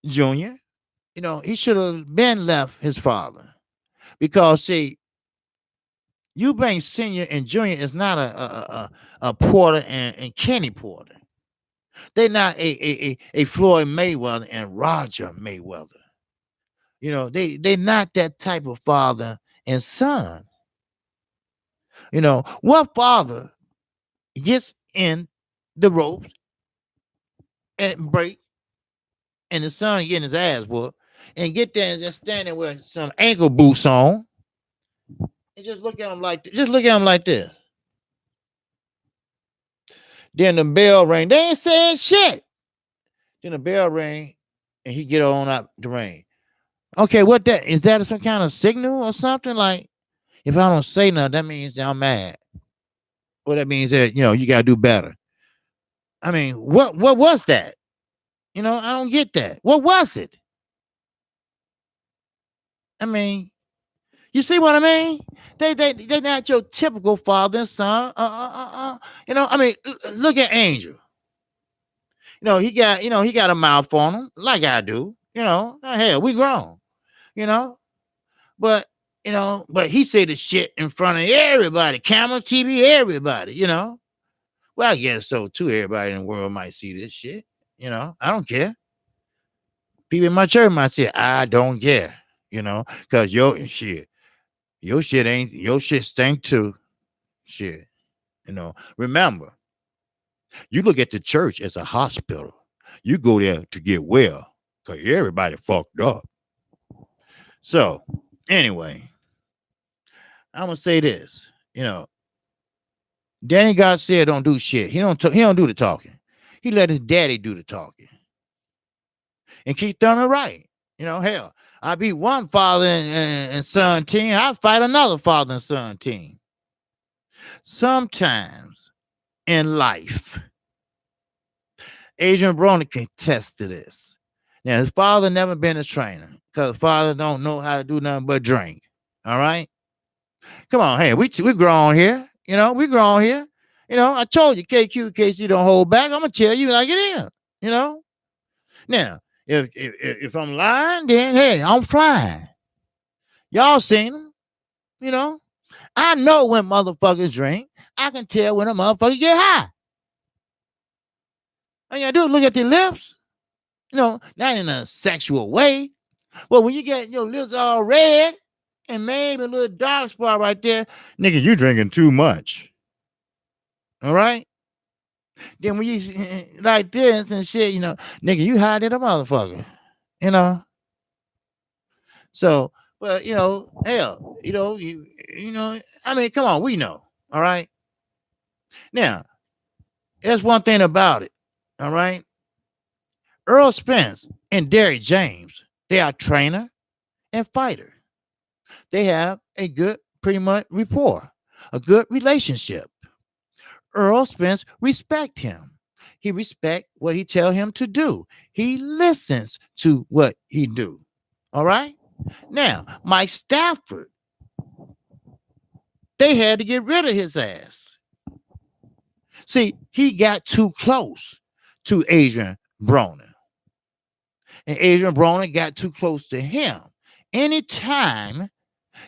Jr., he should have been left his father. Because see, Eubanks Sr. and Jr. is not a Porter and Kenny Porter. They're not a Floyd Mayweather and Roger Mayweather. They're not that type of father and son. What father gets in the ropes and break, and the son getting his ass whooped, and get there and just standing with some ankle boots on, and just look at him like this. Then the bell rang. They ain't saying shit. Then the bell rang, and he get on up the ring. Okay, what that is? That some kind of signal or something? Like, if I don't say nothing, that means I'm mad. Well, that means that you gotta do better. I mean, what was that? I don't get that. What was it? I mean, you see what I mean? They not your typical father and son. I mean, look at Angel. He got a mouth on him, like I do. Hell, we grown. You know, but but he say the shit in front of everybody, cameras, TV, everybody. Well, I guess so too. Everybody in the world might see this shit. I don't care. People in my church might say, I don't care. Because your shit stink too. Shit. Remember, you look at the church as a hospital. You go there to get well because everybody fucked up. So, anyway, I'm gonna say this. Danny Garcia don't do shit. He don't do the talking. He let his daddy do the talking. And Keith Thurman right. Hell, I beat one father and son team. I fight another father and son team. Sometimes in life, Adrian Broner can attest to this. Now, his father never been his trainer because father don't know how to do nothing but drink. All right? Come on, hey, we grown here. We grown here. I told you, KQ, in case you don't hold back, I'm going to tell you like it is. Now, if I'm lying, then, hey, I'm flying. Y'all seen them, I know when motherfuckers drink. I can tell when a motherfucker get high. All you gotta do is look at their lips. Not in a sexual way. Well, when you get your lips all red and maybe a little dark spot right there, nigga, you drinking too much. All right? Then when you like this and shit, nigga, you high than a motherfucker. So, but hell, I mean, come on, we know. All right. Now, there's one thing about it. All right. Earl Spence and Derrick James, they are trainer and fighter. They have a good, pretty much rapport, a good relationship. Earl Spence respect him. He respect what he tell him to do. He listens to what he do. All right. Now, Mike Stafford, they had to get rid of his ass. See, he got too close to Adrian Broner. And Adrian Broner got too close to him. Anytime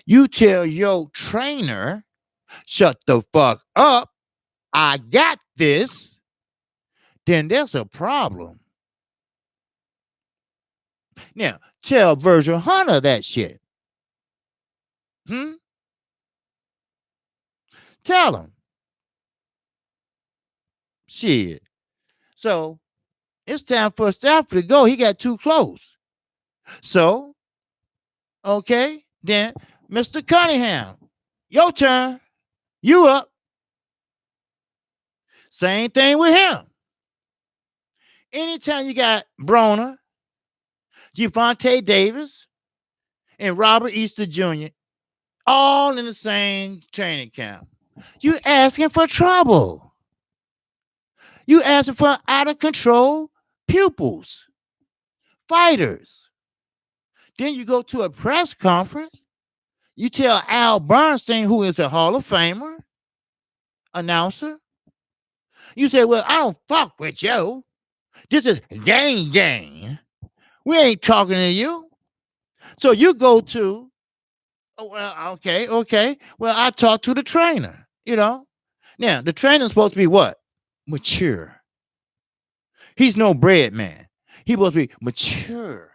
you tell your trainer, shut the fuck up, I got this, then there's a problem. Now, tell Virgil Hunter that shit. Tell him. Shit. So, it's time for Stafford to go. He got too close. So, okay, then Mr. Cunningham, your turn. You up. Same thing with him. Anytime you got Broner, Javante Davis, and Robert Easter Jr., all in the same training camp, you asking for trouble. You asking for out of control pupils, fighters. Then you go to a press conference. You tell Al Bernstein, who is a Hall of Famer announcer, you say, well, I don't fuck with you. This is gang. We ain't talking to you. So you go to, oh, well, okay. Well, I talk to the trainer, Now, the trainer's supposed to be what? Mature. He's no bread man. He's supposed to be mature.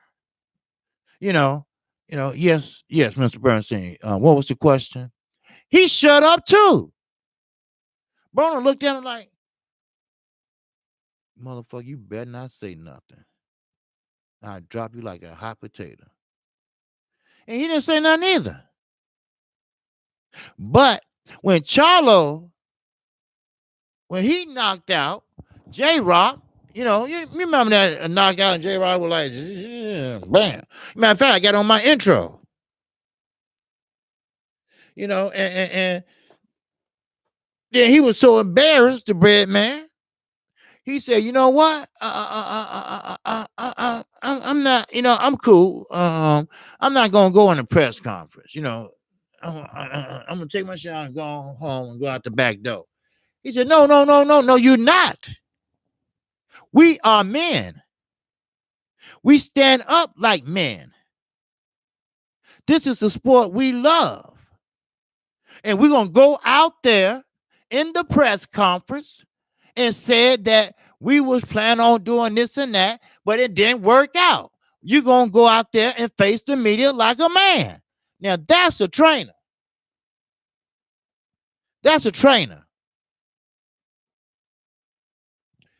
Yes, Mr. Bernstein. What was the question? He shut up too. Broner looked at him like, motherfucker, you better not say nothing. I'll drop you like a hot potato. And he didn't say nothing either. But when Charlo, when he knocked out J-Rock, you remember that knockout and J-Rock was like, bam. Matter of fact, I got on my intro. And Then he was so embarrassed, the bread man. He said, "You know what? I'm not. You know, I'm cool. I'm not gonna go on a press conference. You know, I'm gonna take my shower and go home and go out the back door." He said, "No, no, no, no, no. You're not. We are men. We stand up like men. This is the sport we love, and we're gonna go out there in the press conference and said that we was planning on doing this and that, but it didn't work out. You're gonna go out there and face the media like a man." Now that's a trainer. That's a trainer.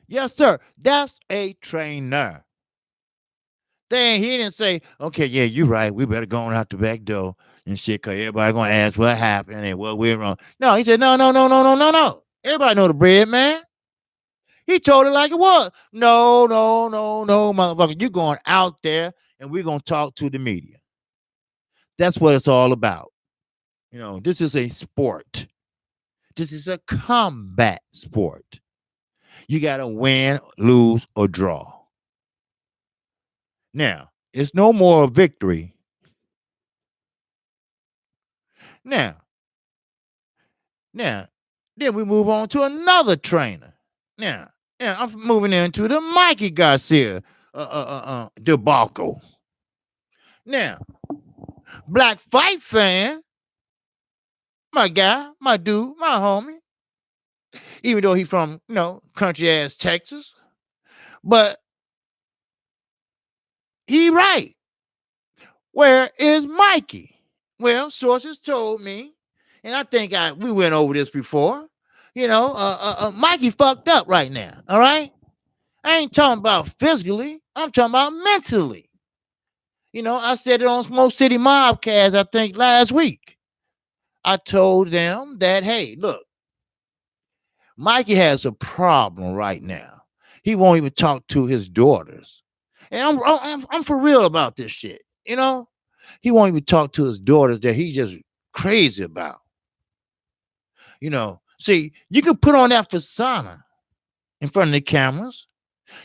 Yes, sir. That's a trainer. Then he didn't say, "Okay, yeah, you're right. We better go on out the back door and shit, cause everybody gonna ask what happened and what we're wrong." No, he said, "No, no, no, no, no, no, no. Everybody know the bread, man." He told it like it was. "No, no, no, no, motherfucker. You're going out there and we're gonna talk to the media." That's what it's all about. You know, this is a sport. This is a combat sport. You gotta win, lose, or draw. Now, it's no more a victory. Now, now, then we move on to another trainer. Now, I'm moving into the Mikey Garcia debacle. Now, black fight fan, my guy, my dude, my homie, even though he's from, country ass Texas, but he right. Where is Mikey? Well, sources told me, and I think we went over this before. Mikey fucked up right now. All right, I ain't talking about physically. I'm talking about mentally. I said it on Smoke City Mobcast, I think last week. I told them that, hey, look, Mikey has a problem right now. He won't even talk to his daughters, and I'm for real about this shit. He won't even talk to his daughters that he's just crazy about. See, you can put on that persona in front of the cameras.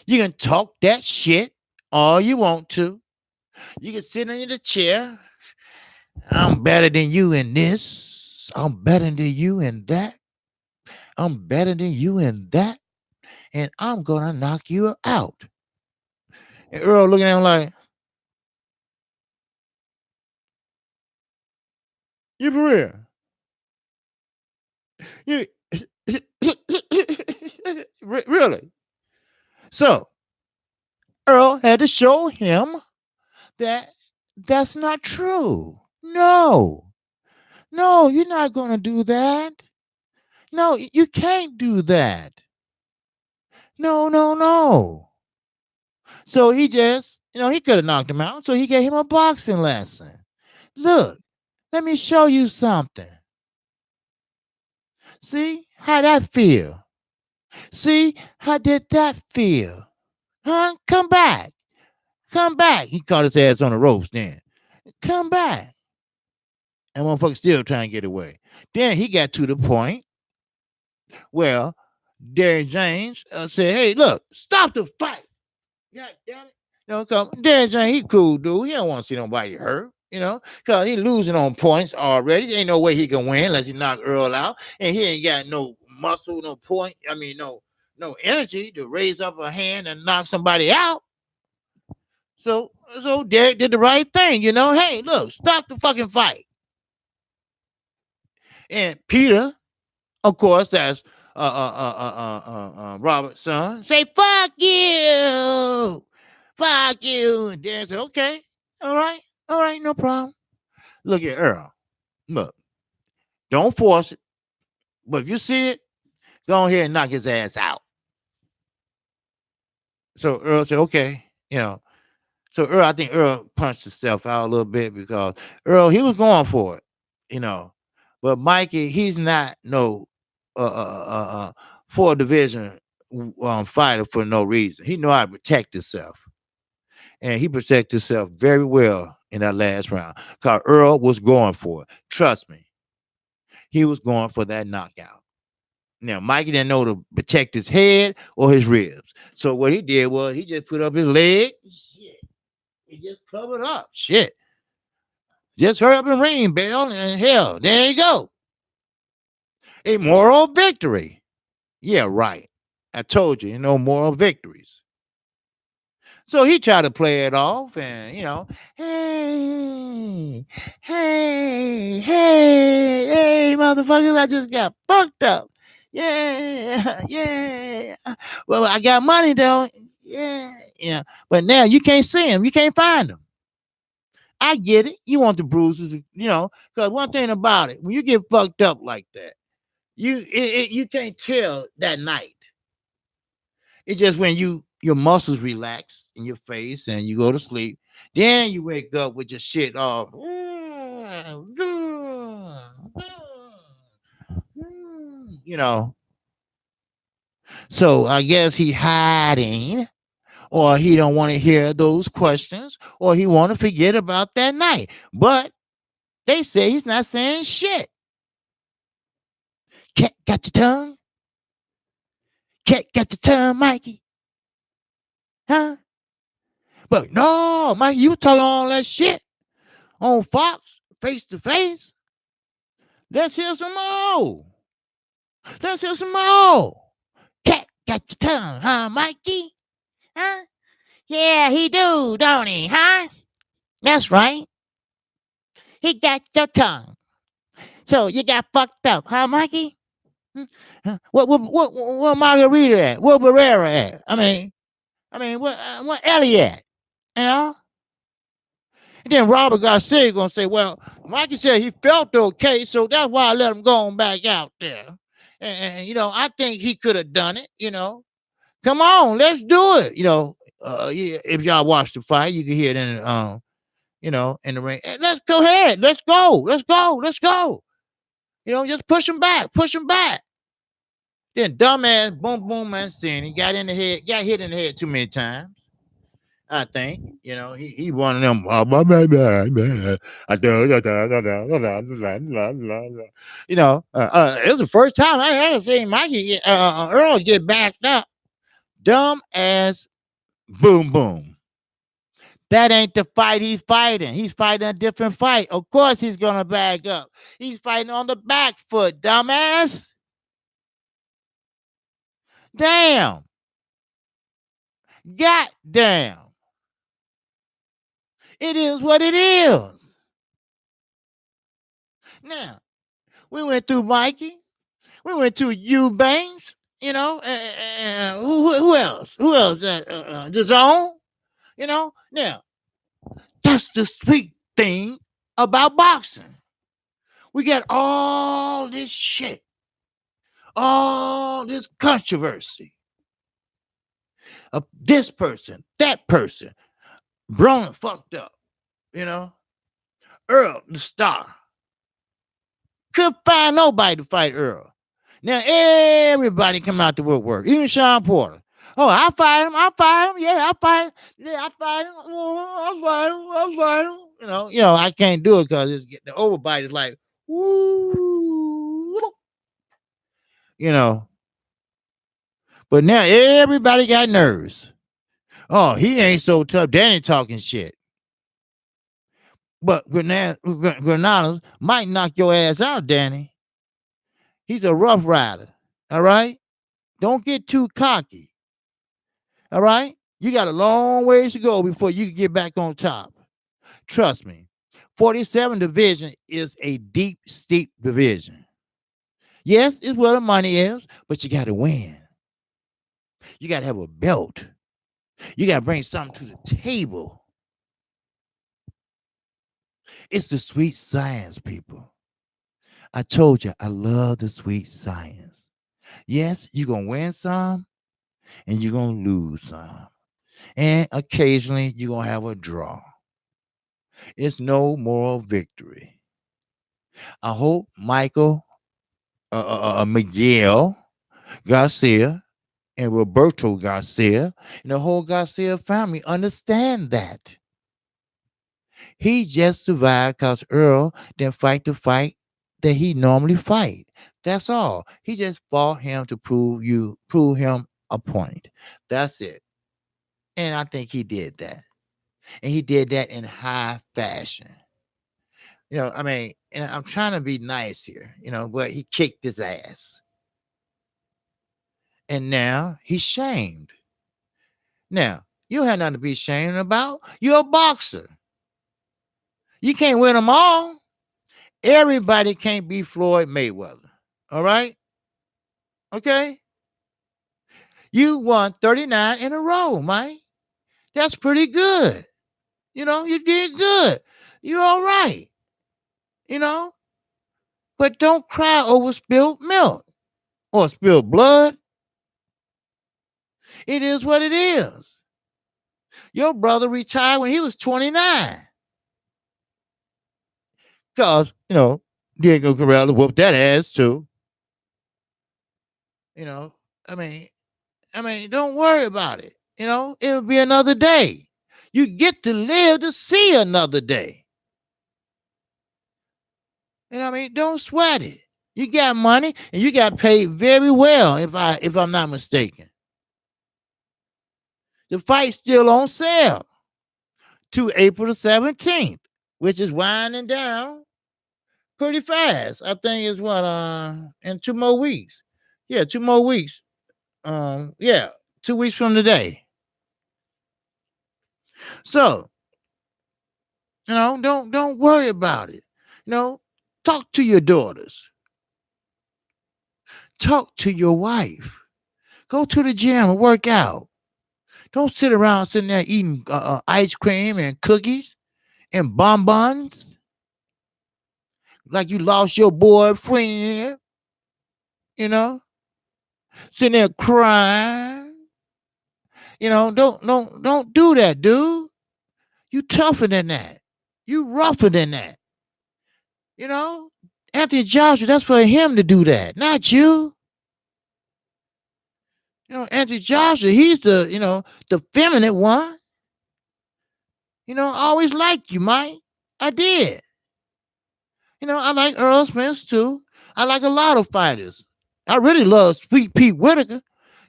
You can talk that shit all you want to. You can sit in the chair. "I'm better than you in this. I'm better than you in that. I'm better than you in that. And I'm going to knock you out." And Earl looking at him like, "You for real? You really?" So Earl had to show him that that's not true. No, no, you're not going to do that. No, you can't do that. No, no, no. So he just, he could have knocked him out. So he gave him a boxing lesson. "Look, let me show you something. See how that feel? See how did that feel? Huh? Come back. Come back." He caught his ass on the ropes then. "Come back." And motherfucker still trying to get away. Then he got to the point where Derrick James said, "Hey, look, stop the fight." God damn it. Cause Derrick James, he cool dude. He don't want to see nobody hurt. Cause he losing on points already. There ain't no way he can win unless he knock Earl out. And he ain't got no muscle, no point. I mean, no energy to raise up a hand and knock somebody out. So Derrick did the right thing. Hey, look, stop the fucking fight. And Peter, of course, that's Robert's son, say, "Fuck you. Fuck you." And Derrick said, "Okay, all right, no problem." Look at Earl. Look, don't force it. But if you see it, go ahead and knock his ass out. So Earl said, "Okay." So I think Earl punched himself out a little bit because Earl, he was going for it. But Mikey, he's not no 4 division fighter for no reason. He know how to protect himself. And he protected himself very well in that last round. Because Earl was going for it. Trust me. He was going for that knockout. Now, Mikey didn't know to protect his head or his ribs. So what he did was he just put up his leg. Shit. He just covered up. Shit. Just hurry up and ring bell and hell, there you go. A moral victory. Yeah, right. I told you, moral victories. So he tried to play it off and, hey, hey, hey, hey, motherfuckers, I just got fucked up. Yeah, yeah. Well, I got money though. Yeah. But now you can't see him. You can't find him. I get it. You want the bruises, because one thing about it, when you get fucked up like that, you can't tell that night. It's just when your muscles relax in your face and you go to sleep, then you wake up with your shit off. So I guess he hiding, or he don't want to hear those questions, or he want to forget about that night. But they say he's not saying shit. Cat got your tongue? Cat got your tongue, Mikey? Huh? But no, Mikey, you talking all that shit on Fox, face to face. Let's hear some more. Let's hear some more. Cat got your tongue, huh, Mikey? Huh? Yeah, he do, don't he, huh? That's right. He got your tongue. So you got fucked up, huh, Mikey? What Margarita at? What Barrera at? I mean, what Elliot? You know? And then Robert Garcia gonna say, well, Mikey said he felt okay, so that's why I let him go on back out there. And I think he could have done it, Come on, let's do it. If y'all watch the fight, you can hear it in the ring. Hey, let's go ahead. Let's go. Let's go. Let's go. Just push him back. Push him back. Then dumbass boom boom man saying he got hit in the head too many times. I think, he one of them. It was the first time I ever seen Mikey Earl get backed up. Dumb ass boom boom. That ain't the fight he's fighting. He's fighting a different fight. Of course he's gonna back up. He's fighting on the back foot, dumbass. Damn. God damn. It is what it is. Now, we went through Mikey. We went to EUBANKS. Who else? Who else? DAZN. Now, that's the sweet thing about boxing. We got all this shit, all this controversy of this person, that person, Braun fucked up, Earl, the star. Couldn't find nobody to fight Earl. Now everybody come out to work, even Sean Porter. Oh, I fight him. Yeah, I fight him. Oh, I fight him. I can't do it because the overbite is like, woo. But now everybody got nerves. Oh, he ain't so tough. Danny talking shit. But Granados might knock your ass out, Danny. He's a rough rider. All right? Don't get too cocky. All right? You got a long ways to go before you can get back on top. Trust me. 47 division is a deep, steep division. Yes, it's where the money is, but you got to win. You got to have a belt. You got to bring something to the table. It's the sweet science, people. I told you, I love the sweet science. Yes, you're going to win some and you're going to lose some. And occasionally you're going to have a draw. It's no moral victory. I hope Miguel Garcia and Roberto Garcia and the whole Garcia family understand that. He just survived because Earl didn't fight the fight that he normally fight. That's all. He just fought him to prove him a point. That's it. And I think he did that. And he did that in high fashion. I mean, and I'm trying to be nice here, but he kicked his ass. And now he's shamed. Now, you have nothing to be ashamed about. You're a boxer. You can't win them all. Everybody can't be Floyd Mayweather. All right? Okay? You won 39 in a row, Mike. That's pretty good. You did good. You're all right. But don't cry over spilled milk or spilled blood. It is what it is. Your brother retired when he was 29. Because, Diego Corrales whooped that ass too. I mean, don't worry about it. It'll be another day. You get to live to see another day. Don't sweat it. You got money and you got paid very well, if I'm not mistaken. The fight's still on sale to April the 17th, which is winding down pretty fast. I think it's in 2 more weeks. Yeah, 2 more weeks. 2 weeks from today. So, don't worry about it. Talk to your daughters. Talk to your wife. Go to the gym and work out. Don't sit around sitting there eating ice cream and cookies and bonbons like you lost your boyfriend. Sitting there crying. Don't do that, dude. You tougher than that. You rougher than that. Anthony Joshua, that's for him to do that, not you. Anthony Joshua, he's the feminine one. I always liked you, Mike. I did. I like Earl Spence too. I like a lot of fighters. I really love Sweet Pete Whitaker.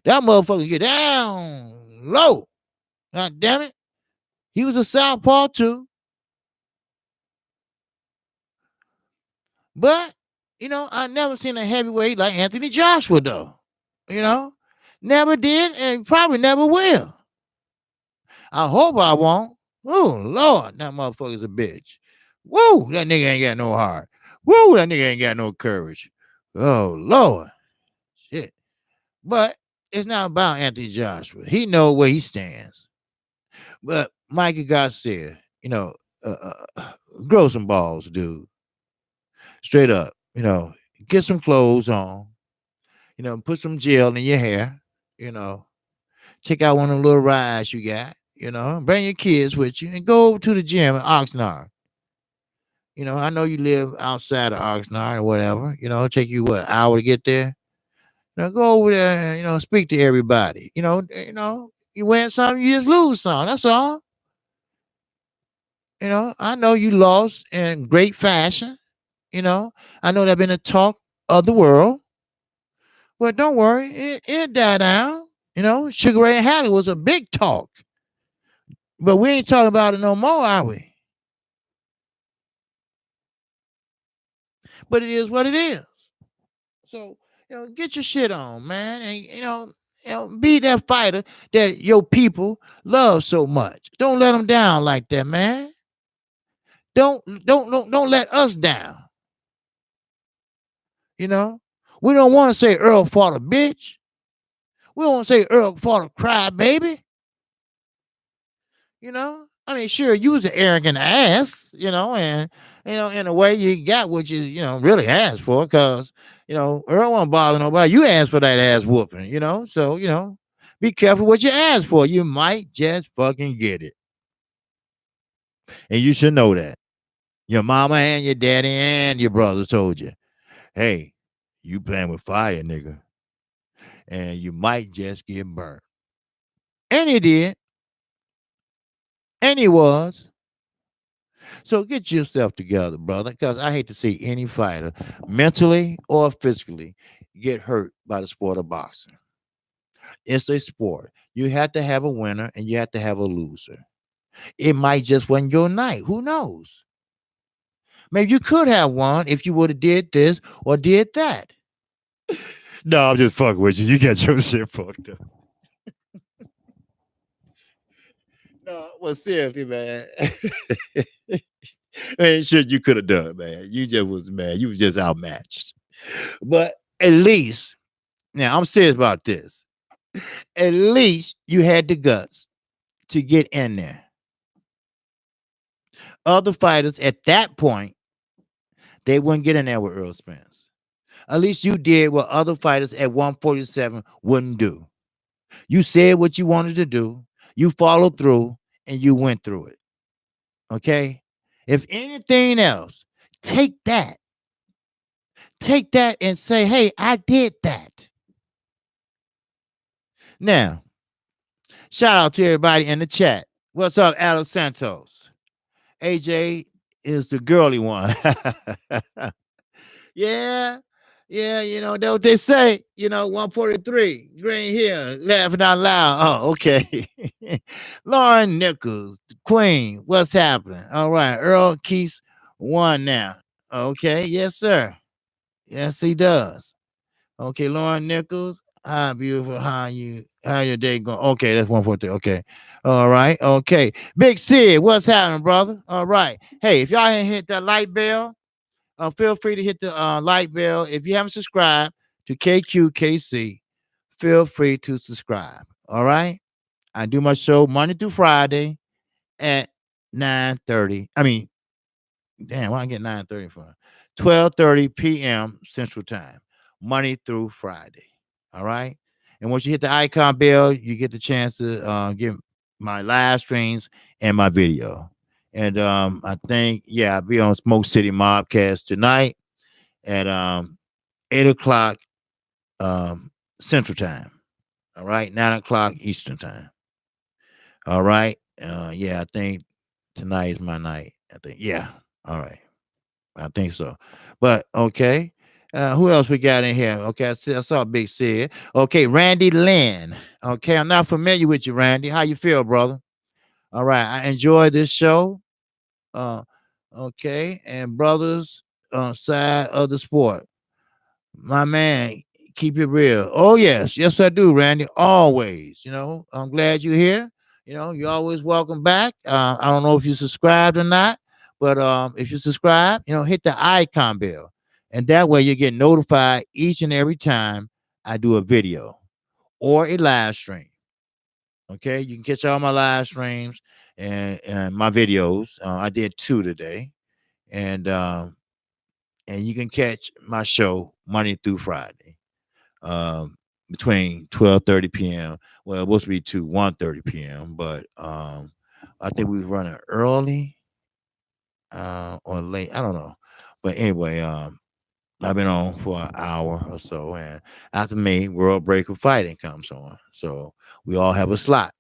That motherfucker get down low. God damn it. He was a southpaw too. But, I never seen a heavyweight like Anthony Joshua though. Never did and probably never will. I hope I won't. Oh, Lord, that motherfucker's a bitch. Woo, that nigga ain't got no heart. Woo, that nigga ain't got no courage. Oh, Lord. Shit. But it's not about Anthony Joshua. He knows where he stands. But Mikey Garcia, grow some balls, dude. Straight up, get some clothes on. Put some gel in your hair. Check out one of the little rides you got. Bring your kids with you and go over to the gym in Oxnard. I know you live outside of Oxnard or whatever. Take you an hour to get there. Go over there and speak to everybody. You win some, you just lose some. That's all. I know you lost in great fashion. I know that's been a talk of the world. But don't worry, it died down. Sugar Ray and Halle was a big talk. But we ain't talking about it no more, are we? But it is what it is. So, get your shit on, man. And, be that fighter that your people love so much. Don't let them down like that, man. Don't let us down. We don't want to say Earl fought a bitch. We don't want to say Earl fought a crybaby. Sure, you was an arrogant ass, and in a way you got what you, really asked for, because, Earl won't bother nobody. You asked for that ass whooping, so, be careful what you ask for. You might just fucking get it. And you should know that. Your mama and your daddy and your brother told you, hey, you playing with fire, nigga. And you might just get burnt. And he did. And he was. So get yourself together, brother, because I hate to see any fighter, mentally or physically, get hurt by the sport of boxing. It's a sport. You have to have a winner and you have to have a loser. It might just wasn't your night. Who knows? Maybe you could have won if you would have did this or did that. No, I'm just fucking with you. You got your shit fucked up. No, well, seriously, man. Ain't shit you could have done, man. You just was, man. You was just outmatched. But at least, now I'm serious about this. At least you had the guts to get in there. Other fighters at that point, they wouldn't get in there with Earl Spence. At least you did what other fighters at 147 wouldn't do. You said what you wanted to do, you followed through, and you went through it. Okay? If anything else, take that. Take that and say, hey, I did that. Now, shout out to everybody in the chat. What's up, Alex Santos? AJ is the girly one. Yeah. Yeah, that's what they say. 143, green here, laughing out loud. Oh, okay. Lauren Nichols, the Queen, what's happening? All right, Earl Keith's won now. Okay, yes, sir. Yes, he does. Okay, Lauren Nichols. Hi, beautiful. How your day going? Okay, that's 143. Okay. All right. Okay. Big Sid, what's happening, brother? All right. Hey, if y'all ain't hit that light bell, feel free to hit the like bell. If you haven't subscribed to KQKC, feel free to subscribe. All right. I do my show Monday through Friday at 9:30. I mean, damn, why I get 9:30 from? 12:30 p.m. Central Time, Monday through Friday. All right. And once you hit the icon bell, you get the chance to get my live streams and my video. And I think, yeah, I'll be on Smoke City Mobcast tonight at 8 o'clock Central Time. All right, 9 o'clock Eastern Time. All right. Yeah, I think tonight is my night. I think, yeah. All right. I think so. But okay. Who else we got in here? Okay, I saw Big Sid. Okay, Randy Lynn. Okay, I'm not familiar with you, Randy. How you feel, brother? All right, I enjoy this show. Uh, okay, and brothers side of the sport. My man, keep it real. Oh, yes. Yes, I do, Randy. Always. I'm glad you're here. You're always welcome back. I don't know if you subscribed or not, but if you subscribe, hit the icon bell. And that way you get notified each and every time I do a video or a live stream. Okay. You can catch all my live streams and my videos. I did 2 today. And you can catch my show Monday through Friday between 12:30 p.m. Well, it was supposed to be to 1:30 p.m., but I think we was running early or late. I don't know. But anyway, I've been on for an hour or so, and after me, World Breaker Fighting comes on. So we all have a slot.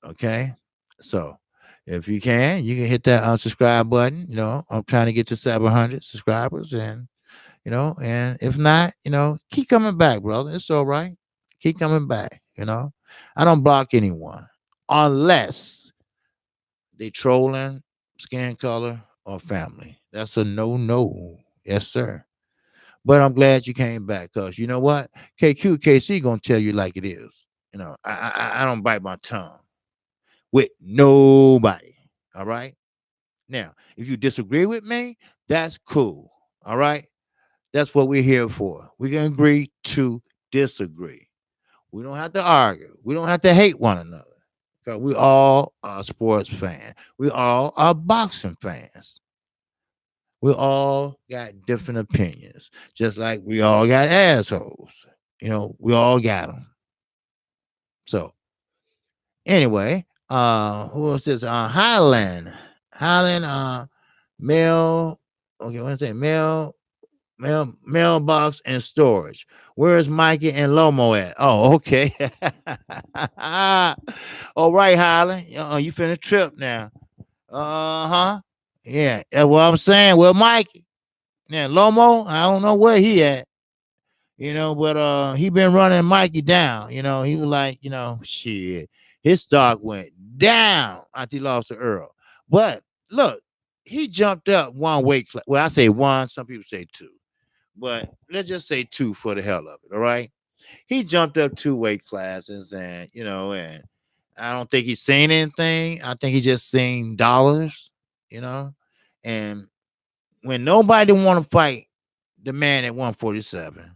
Okay. So if you can hit that unsubscribe button. I'm trying to get to 700 subscribers, and and if not, keep coming back, brother. It's all right. Keep coming back. I don't block anyone unless they trolling, skin color, or family. That's a no. Yes, sir. But I'm glad you came back, because you know what? KQKC gonna tell you like it is. I don't bite my tongue with nobody. All right. Now, if you disagree with me, that's cool. All right. That's what we're here for. We can agree to disagree. We don't have to argue. We don't have to hate one another, because we all are sports fans. We all are boxing fans. We all got different opinions, just like we all got assholes. We all got them. So anyway, who is this? Highland, mail. Okay, what is it? Mailbox and storage. Where's Mikey and Lomo at? Oh, okay. All right, Highland. You finna trip now. Uh-huh. Yeah, that's what I'm saying. Well, Mike, now Lomo, I don't know where he at, but he been running Mikey down. He was like, shit, his stock went down after he lost to Earl. But look, he jumped up one weight class. Well, I say one, some people say two, but let's just say two for the hell of it. All right. He jumped up two weight classes, and I don't think he's seen anything. I think he just seen dollars, you know, and when nobody want to fight the man at 147,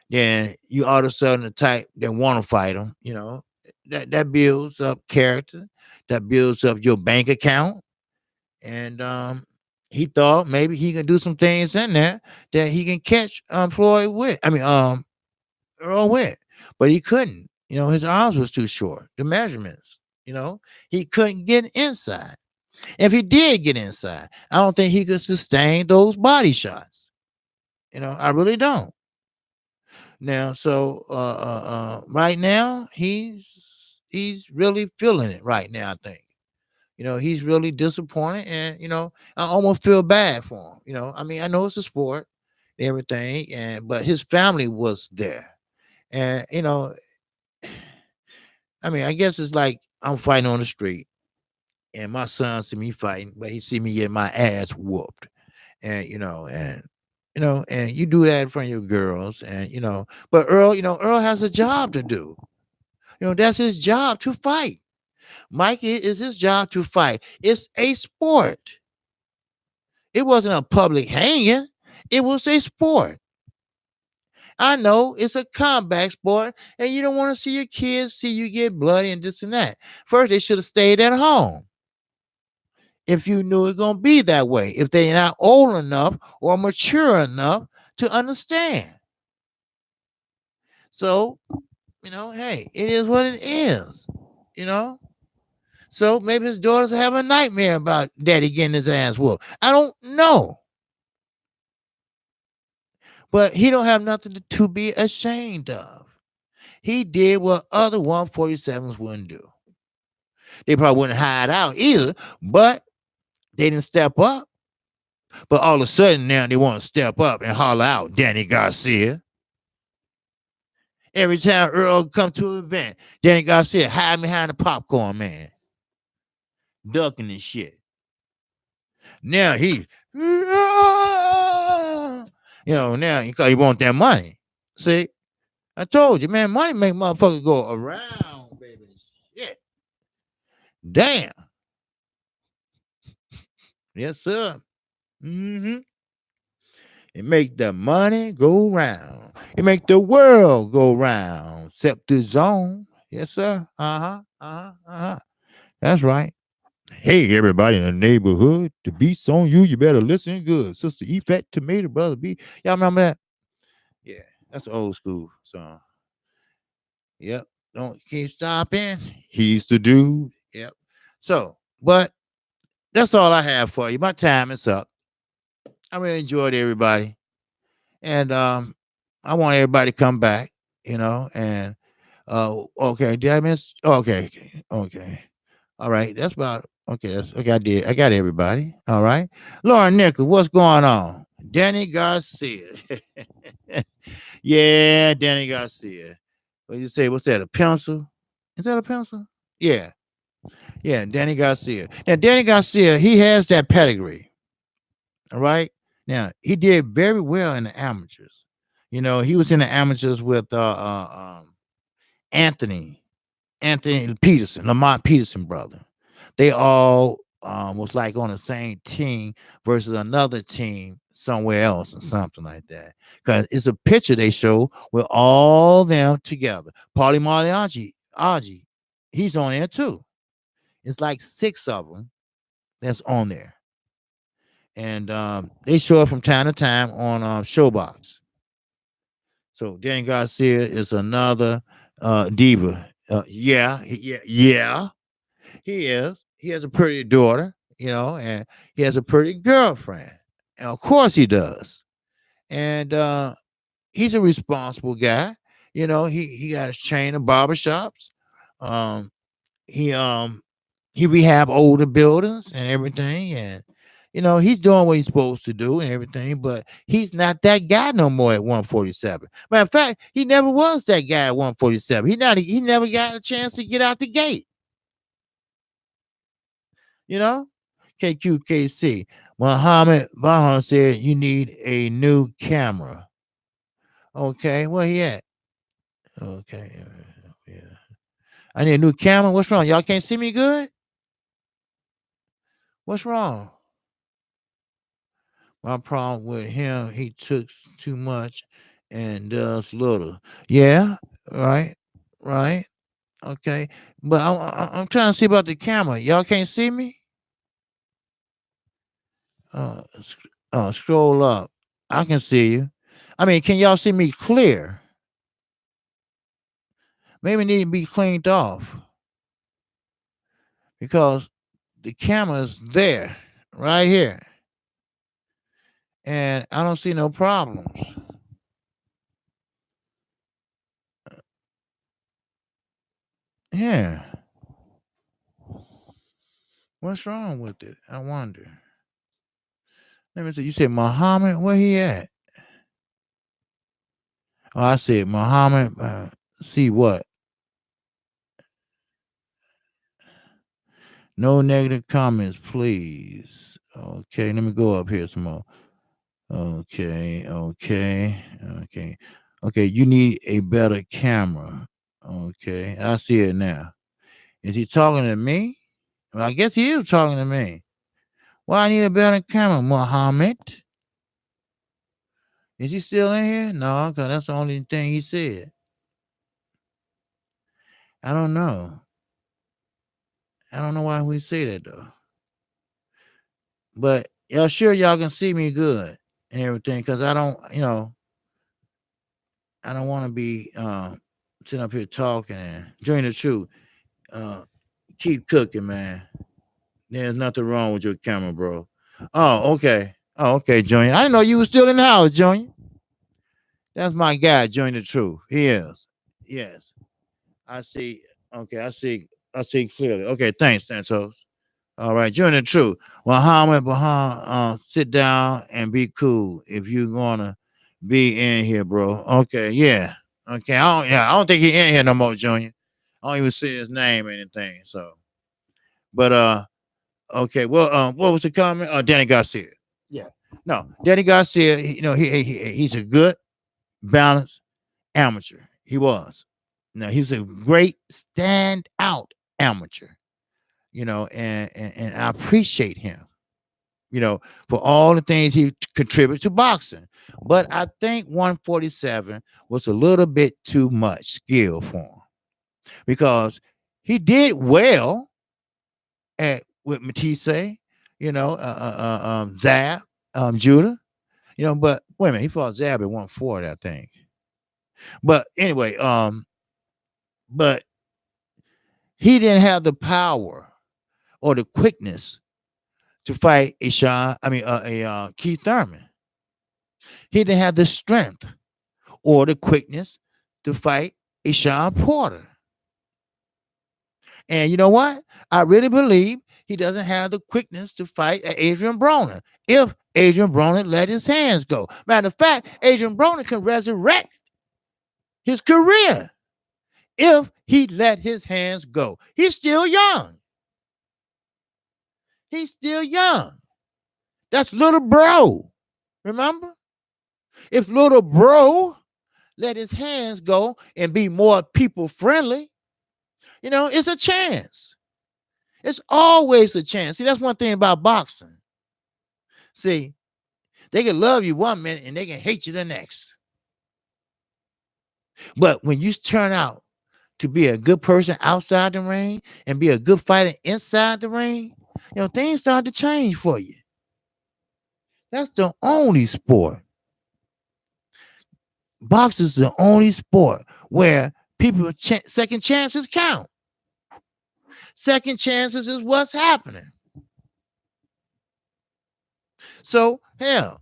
then you all of a sudden the type that want to fight him, that builds up character, that builds up your bank account, and he thought maybe he can do some things in there that he can catch Floyd with. I mean, Earl with, but he couldn't. His arms was too short. The measurements, he couldn't get inside. If he did get inside, I don't think he could sustain those body shots. I really don't. Now, so right now he's really feeling it right now. I think he's really disappointed, and I almost feel bad for him. I mean, I know it's a sport, and everything, but his family was there, and I mean, I guess it's like I'm fighting on the street, and my son see me fighting, but he see me getting my ass whooped, and and you do that in front of your girls, and but Earl has a job to do. That's his job to fight. Mikey is his job to fight. It's a sport. It wasn't a public hanging. It was a sport. I know it's a combat sport, and you don't want to see your kids see you get bloody and this and that. First, they should have stayed at home. If you knew it's gonna be that way, if they're not old enough or mature enough to understand. So, hey, it is what it is. You know. So maybe his daughters have a nightmare about daddy getting his ass whooped. I don't know. But he don't have nothing to be ashamed of. He did what other 147s wouldn't do. They probably wouldn't hide out either, but they didn't step up. But all of a sudden now they want to step up and holler out Danny Garcia. Every time Earl come to an event, Danny Garcia hide behind the popcorn man, ducking and shit. Now he, now because he want that money. See, I told you, man, money make motherfuckers go around, baby. Shit. Damn. Yes, sir. Mm-hmm. It make the money go round. It make the world go round. Except the zone. Yes, sir. Uh-huh. Uh-huh. Uh-huh. That's right. Hey, everybody in the neighborhood. The beat's on you. You better listen good. Sister Eat Fat Tomato, Brother B. Y'all remember that? Yeah. That's old school song. Yep. Don't keep stopping. He's the dude. Yep. So, but that's all I have for you. My time is up. I really enjoyed everybody. And I want everybody to come back, and okay, did I miss? Oh, okay. All right, that's about okay. That's okay. I got everybody. All right. Lauren Nichols, what's going on? Danny Garcia. Yeah, Danny Garcia. What you say? What's that? A pencil? Is that a pencil? Yeah. Yeah, Danny Garcia. Now, Danny Garcia, he has that pedigree. All right. Now, he did very well in the amateurs. He was in the amateurs with Anthony Peterson, Lamont Peterson brother. They all was like on the same team versus another team somewhere else or something like that. Because it's a picture they show with all them together. Paulie Maliaggi, he's on there too. It's like 6 of them that's on there. And they show up from time to time on Showbox. So Danny Garcia is another diva. Yeah, he is. He has a pretty daughter, and he has a pretty girlfriend. And of course he does. And he's a responsible guy. He got his chain of barbershops. Um, he rehab older buildings and everything, and He's doing what he's supposed to do and everything, but he's not that guy no more at 147. Matter of fact, he never was that guy at 147. He never got a chance to get out the gate. You know? KQKC. Muhammad Bahan said you need a new camera. Okay, where he at? Okay. Yeah. I need a new camera. What's wrong? Y'all can't see me good? What's wrong? My problem with him, he took too much and does little. Yeah, right, right. Okay. But I'm trying to see about the camera. Y'all can't see me? Scroll up. I can see you. I mean, can y'all see me clear? Maybe it need to be cleaned off because the camera's there, right here. And I don't see no problems. Yeah. What's wrong with it? I wonder. Let me see. You said Muhammad? Where he at? Oh, I said Muhammad. See what? No negative comments, please. Okay, let me go up here some more. Okay. You need a better camera. Okay, I see it now. Is he talking to me? Well, I guess he is talking to me. Why I need a better camera, Muhammad? Is he still in here? No, because that's the only thing he said. I don't know. I don't know why we say that though. But y'all sure y'all can see me good and everything, because I don't want to be sitting up here talking and join the truth. Keep cooking, man. There's nothing wrong with your camera, bro. Oh, okay. Oh, okay, Junior. I didn't know you were still in the house, Junior. That's my guy, Join the Truth. He is. Yes. I see. Okay, I see clearly. Okay, thanks, Santos. All right, Join the Truth. Muhammad Bahan, sit down and be cool if you're gonna be in here, bro. Okay, yeah. Okay, I don't think he in here no more, Junior. I don't even see his name or anything. So, but okay. Well, what was the comment? Danny Garcia. Yeah. No, Danny Garcia. He's a good, balanced amateur. He was. No, he was a great standout amateur. And I appreciate him. For all the things he contributes to boxing. But I think 147 was a little bit too much skill for him because he did well with Matisse, Zab, Judah, but wait a minute, he fought Zab at 140, I think. But anyway, but he didn't have the power or the quickness to fight Keith Thurman. He didn't have the strength or the quickness to fight Sean Porter. And you know what? I really believe he doesn't have the quickness to fight Adrian Broner if Adrian Broner let his hands go. Matter of fact, Adrian Broner can resurrect his career if he let his hands go. He's still young. He's still young. That's little bro. Remember? If little bro let his hands go and be more people friendly, it's a chance. It's always a chance. See, that's one thing about boxing. See, they can love you one minute and they can hate you the next. But when you turn out to be a good person outside the ring and be a good fighter inside the ring, things start to change for you. That's the only sport. Boxing is the only sport where people second chances count. Second chances is what's happening. So, hell,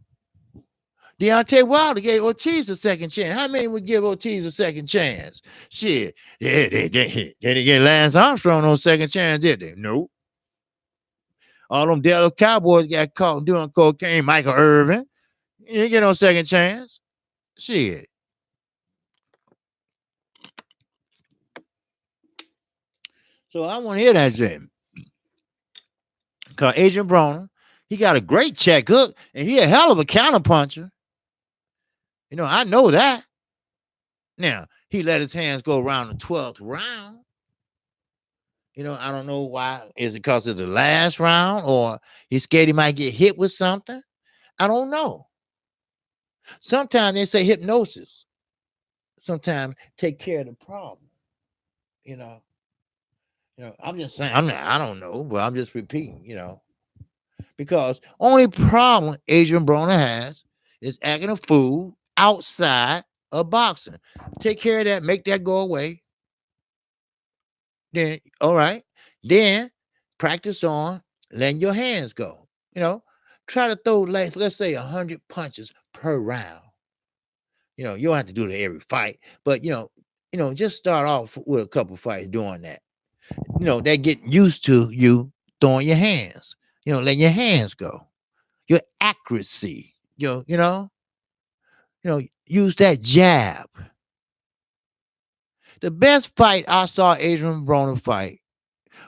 Deontay Wilder gave Ortiz a second chance. How many would give Ortiz a second chance? Shit. They didn't get Lance Armstrong on second chance, did they? Nope. All them Dallas Cowboys got caught doing cocaine. Michael Irvin, you ain't get no second chance. Shit. So I want to hear that shit. Cause Adrian Broner, he got a great check hook, and he a hell of a counterpuncher. You know, I know that. Now, he let his hands go around the 12th round. You know, I don't know why. Is it because of the last round, or he's scared he might get hit with something? I don't know. Sometimes they say hypnosis. Sometimes take care of the problem. You know. I'm just saying. I don't know, but I'm just repeating. Because only problem Adrian Broner has is acting a fool outside of boxing. Take care of that. Make that go away. Then, all right. Then practice on letting your hands go. Try to throw, let's say 100 punches per round. You don't have to do it every fight, but just start off with a couple fights doing that. They get used to you throwing your hands. Letting your hands go. Your accuracy. Use that jab. The best fight I saw Adrian Broner fight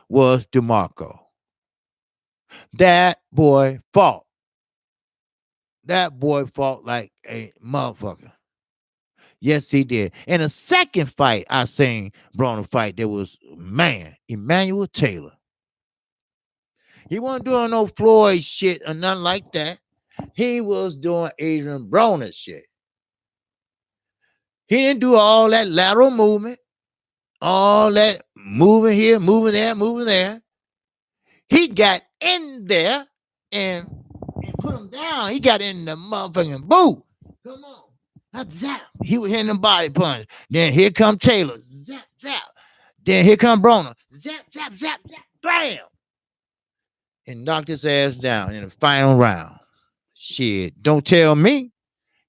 was DeMarco. That boy fought. That boy fought like a motherfucker. Yes, he did. And the second fight I seen Broner fight, there was, Emmanuel Taylor. He wasn't doing no Floyd shit or nothing like that. He was doing Adrian Broner shit. He didn't do all that lateral movement, all that moving here, moving there, moving there. He got in there and put him down. He got in the motherfucking boot. Come on. Zap. He was hitting them body punch. Then here come Taylor. Zap, zap. Then here come Broner. Zap, zap, zap, zap. Bam. And knocked his ass down in the final round. Shit. Don't tell me.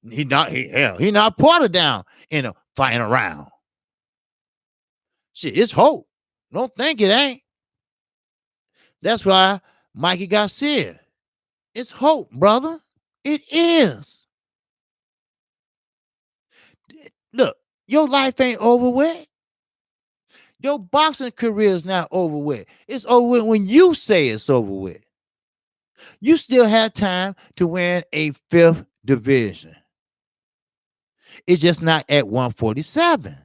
He knocked Porter down in the final round. Shit, it's hope. Don't think it ain't. That's why Mikey Garcia. It's hope, brother. It is. Look, your life ain't over with. Your boxing career is not over with. It's over with when you say it's over with. You still have time to win a 5th division. It's just not at 147.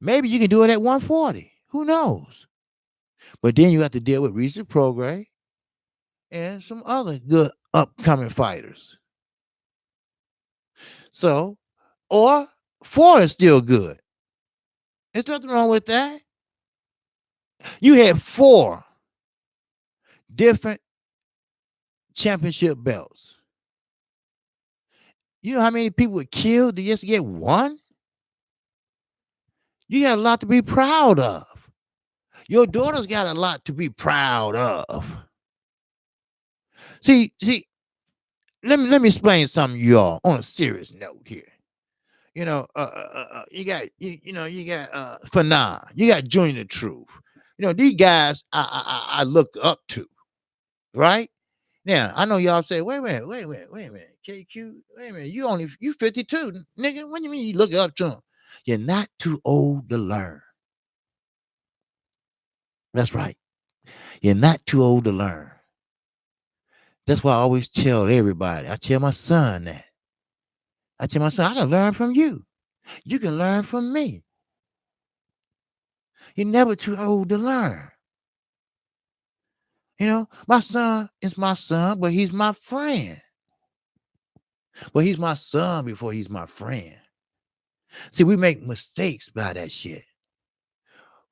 Maybe you can do it at 140. Who knows? But then you have to deal with Reese Prograis and some other good upcoming fighters. So, or 4 is still good. There's nothing wrong with that. You had 4 different championship belts. You know how many people were killed to just get 1? You got a lot to be proud of. Your daughter's got a lot to be proud of. See, let me explain something to y'all on a serious note here. You got Fanon, you got Junior the Truth. These guys I look up to, right? Now I know y'all say, wait a minute, KQ, wait a minute, you 52, nigga. What do you mean you look up to them? You're not too old to learn. That's right. You're not too old to learn. That's why I always tell everybody. I tell my son that. I tell my son, I can learn from you. You can learn from me. You're never too old to learn. My son is my son, but he's my friend. But he's my son before he's my friend. See, we make mistakes by that shit.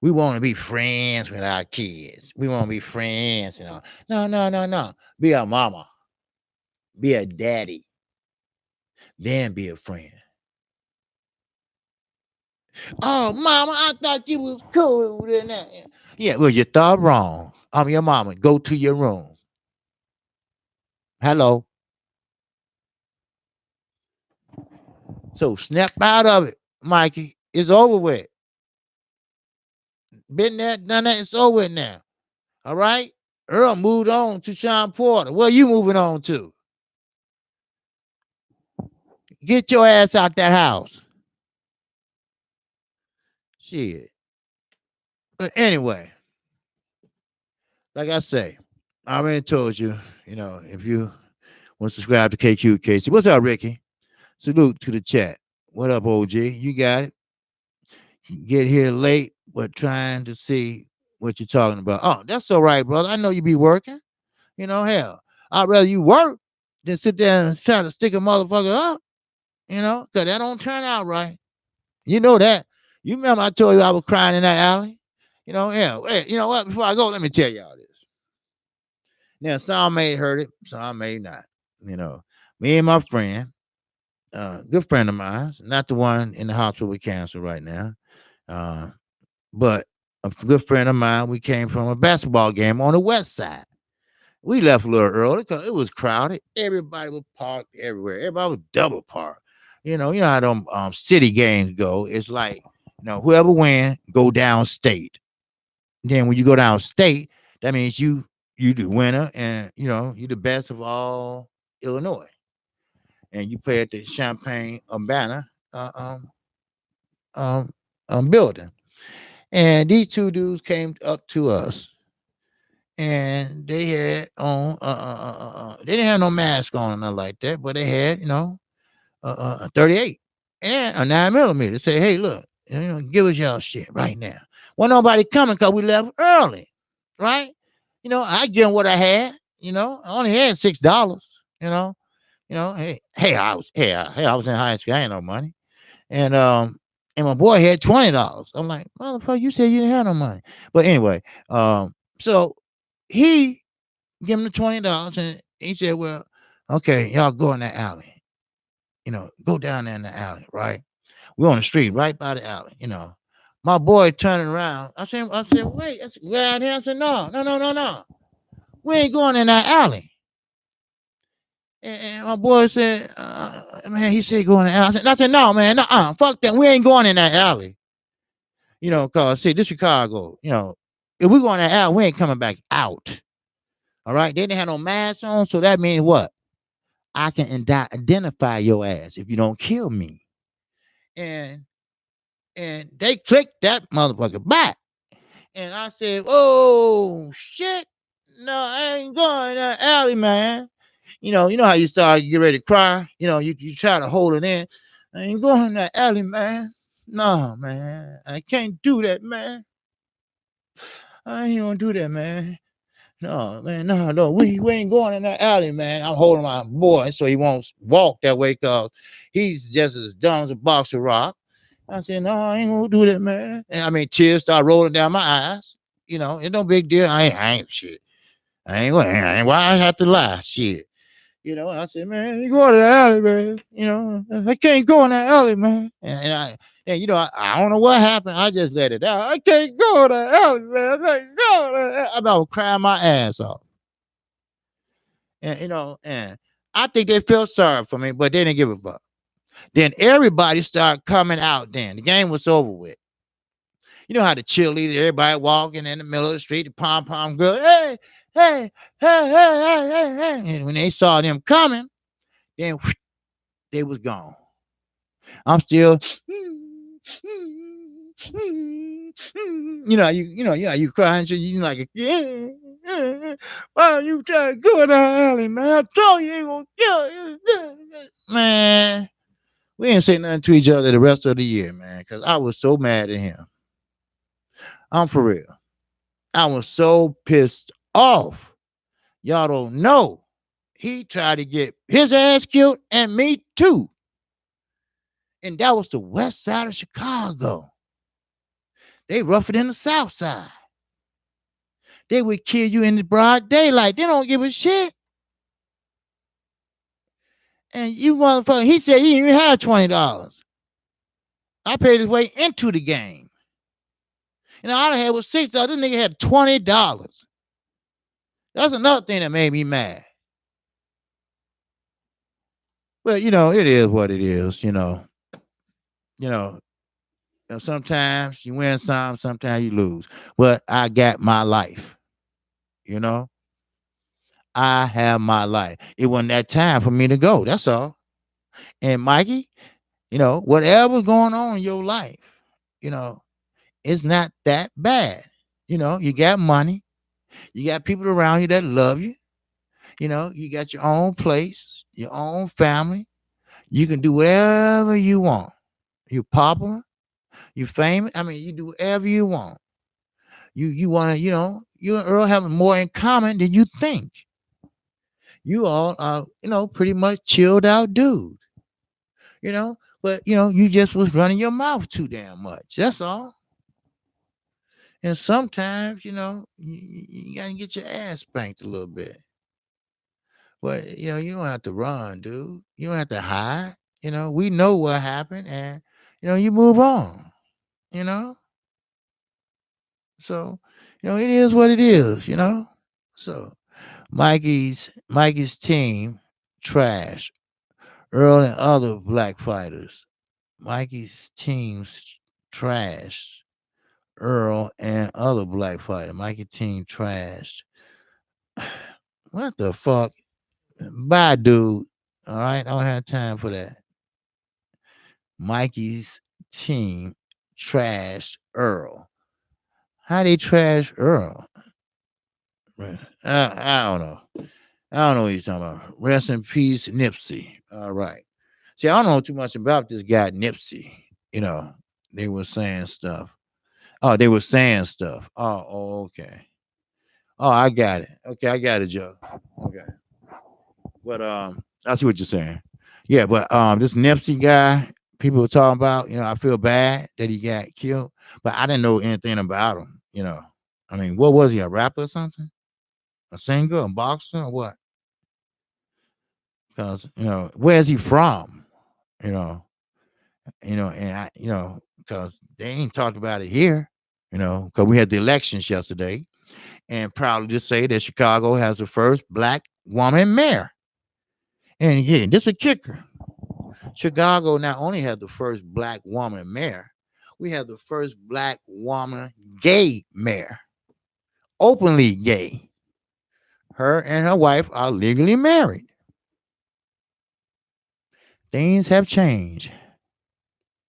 We want to be friends with our kids. We want to be friends and all. No. Be a mama. Be a daddy. Then be a friend. Oh, mama, I thought you was cool with that. Yeah, well, you thought wrong. I'm your mama. Go to your room. Hello. So snap out of it, Mikey. It's over with. Been there, done that. It's over with now. All right? Earl moved on to Sean Porter. Where you moving on to? Get your ass out that house. Shit. But anyway, like I say, I already told you, if you want to subscribe to KQ Casey. What's up, Ricky? Salute to the chat. What up, OG? You got it. Get here late, but trying to see what you're talking about. Oh, that's all right, brother. I know you be working. Hell, I'd rather you work than sit there and try to stick a motherfucker up, because that don't turn out right. You know that. You remember I told you I was crying in that alley? Hell, hey, you know what? Before I go, let me tell y'all this. Now, some may heard it, some may not. Me and my friend, good friend of mine, not the one in the hospital with cancer right now, but a good friend of mine. We came from a basketball game on the west side. We left a little early because it was crowded. Everybody was parked everywhere. Everybody was double parked. You know how them city games go. It's like, whoever wins, go downstate. Then when you go downstate, that means you the winner, and you the best of all Illinois. And you play at the Champaign Urbana building. And these two dudes came up to us, and they had on they didn't have no mask on or nothing like that, but they had 38 and a 9mm. They say, hey, look, give us y'all shit right now. Well, nobody coming because we left early, right? I give them what I had. I only had $6. I was in high school. I ain't no money, and my boy had $20. I'm like, motherfucker, you said you didn't have no money. But anyway, so he give him the $20, and he said, well, okay, y'all go in that alley. Go down there in the alley, right? We're on the street right by the alley. My boy turning around. I said, wait, that's right here. I said, no. We ain't going in that alley. And my boy said, man, he said go in the alley. I said, no, man, fuck that. We ain't going in that alley. Cause see, this Chicago, if we go in that alley, we ain't coming back out. All right. They didn't have no mask on. So that means what? I can identify your ass if you don't kill me. And they clicked that motherfucker back. And I said, oh shit. No, I ain't going in that alley, man. You know how you start to get ready to cry. You try to hold it in. I ain't going in that alley, man. No, man. I can't do that, man. I ain't gonna do that, man. No, man, no. We ain't going in that alley, man. I'm holding my boy so he won't walk that way because he's just as dumb as a box of rock. I said, no, I ain't gonna do that, man. And I mean, tears start rolling down my eyes. It's no big deal. I ain't shit. I ain't why I have to lie. Shit. I said, man, you go to the alley, man. I can't go in that alley, man. And I don't know what happened. I just let it out. I can't go to the alley, man. I can't go to the alley. I'm about crying my ass off. And I think they felt sorry for me, but they didn't give a fuck. Then everybody started coming out then. The game was over with. You know how the cheerleaders, everybody walking in the middle of the street, the pom-pom girl, hey, hey, hey, hey, hey, hey. And when they saw them coming, then they was gone. I'm still, you crying, you like, yeah. Why you trying to go in the alley, man? I told you ain't gonna kill you. Man, we ain't say nothing to each other the rest of the year, man, because I was so mad at him. I'm for real. I was so pissed off. Y'all don't know. He tried to get his ass killed and me too. And that was the west side of Chicago. They rougher than the south side. They would kill you in the broad daylight. They don't give a shit. And you motherfucker, he said he even had $20. I paid his way into the game. And all I had was $6. This nigga had $20. That's another thing that made me mad. But it is what it is, sometimes you win some, sometimes you lose. But I got my life, I have my life. It wasn't that time for me to go. That's all. And Mikey, whatever's going on in your life, you know, it's not that bad. You got money, you got people around you that love you, you got your own place, your own family. You can do whatever you want. You're popular, you're famous. I mean, you do whatever you want. You want to, you and Earl have more in common than you think. You all are, pretty much chilled out dude, but you just was running your mouth too damn much. That's all. And sometimes, you gotta get your ass spanked a little bit. But you don't have to run, dude. You don't have to hide. We know what happened, and you move on. You know, so it is what it is. So Mikey's team trash. Earl and other black fighters. Mikey's team's trash. Earl and other black fighters. Mikey team trashed. What the fuck? Bye, dude. All right, I don't have time for that. Mikey's team trashed Earl. How they trash Earl? I don't know. I don't know what you're talking about. Rest in peace, Nipsey. All right. See, I don't know too much about this guy, Nipsey. They were saying stuff. Oh, they were saying stuff. Oh, okay. Oh, I got it. Okay, I got it, Joe. Okay. But I see what you're saying. Yeah, but this Nipsey guy, people were talking about, I feel bad that he got killed, but I didn't know anything about him, I mean, what was he, a rapper or something? A singer, a boxer, or what? Because, where's he from? And because they ain't talked about it here, because we had the elections yesterday, and proudly to say that Chicago has the first black woman mayor. And yeah, this is a kicker. Chicago not only had the first black woman mayor, we have the first black woman gay mayor, openly gay. Her and her wife are legally married. Things have changed.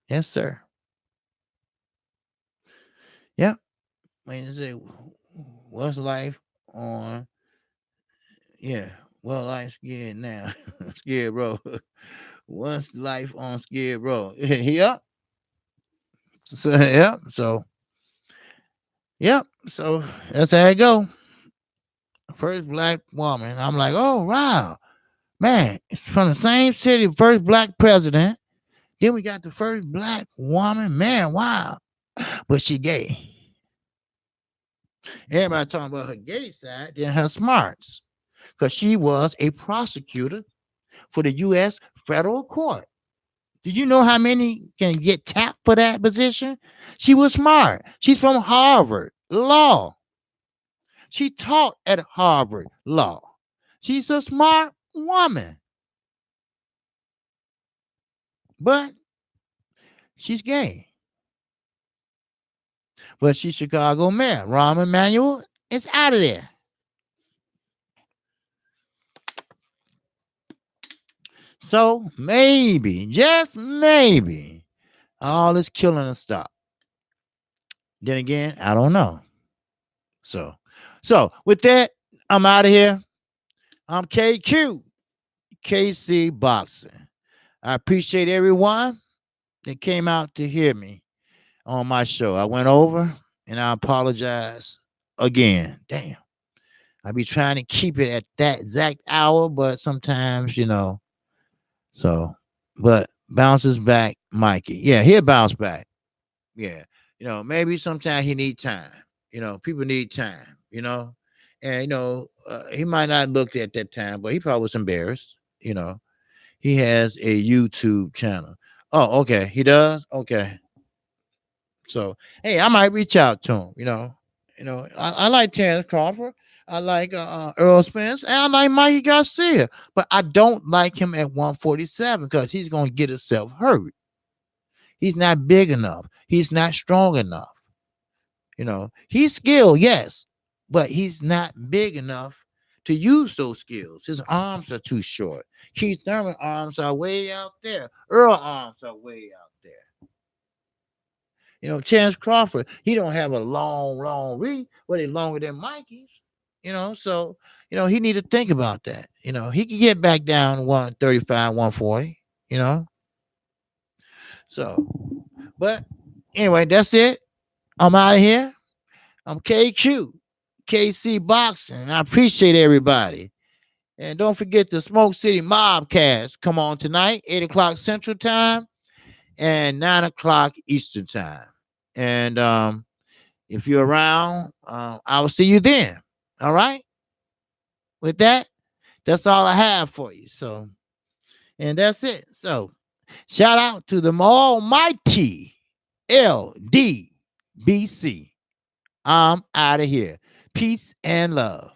Yes, sir. Yep. I say, what's life on? Yeah. Well, life's scared now. Skid Row. What's life on Skid Row? Yep. So, yep. So that's how it go. First black woman. I'm like, oh wow, man, it's from the same city. First black president. Then we got the first black woman. Man, wow. But she gay. Everybody talking about her gay side, then her smarts, because she was a prosecutor for the U.S. federal court. Did you know how many can get tapped for that position? She was smart. She's from Harvard Law. She taught at Harvard Law. She's a smart woman. But she's gay. But she's Chicago mayor. Rahm Emanuel is out of there. So maybe, just maybe, all this killing will stop. Then again, I don't know. So with that, I'm out of here. I'm KQ, KC Boxing. I appreciate everyone that came out to hear me on my show. I went over and I apologize again. Damn. I be trying to keep it at that exact hour, but sometimes, So, but bounces back, Mikey. Yeah, he'll bounce back. Yeah. Maybe sometimes he need time. People need time, and, he might not look at that time, but he probably was embarrassed. He has a YouTube channel. Oh, okay. He does? Okay. So, hey, I might reach out to him. I like Terrence Crawford. I like Earl Spence, and I like Mikey Garcia, but I don't like him at 147 because he's going to get himself hurt. He's not big enough. He's not strong enough. He's skilled, yes, but he's not big enough to use those skills. His arms are too short. Keith Thurman arms are way out there. Earl arms are way out there. You know, Chance Crawford, he don't have a long reach, but he's longer than Mikey's. You know, so he need to think about that. You know, he can get back down to 135, 140. You know, so but anyway, that's it. I'm out of here. I'm KQ, KC Boxing. I appreciate everybody. And don't forget the Smoke City Mobcast. Come on tonight, 8 o'clock Central Time and 9 o'clock Eastern Time. And if you're around, I will see you then. All right? With that, that's all I have for you. So, and that's it. So, shout out to the almighty LDBC. I'm out of here. Peace and love.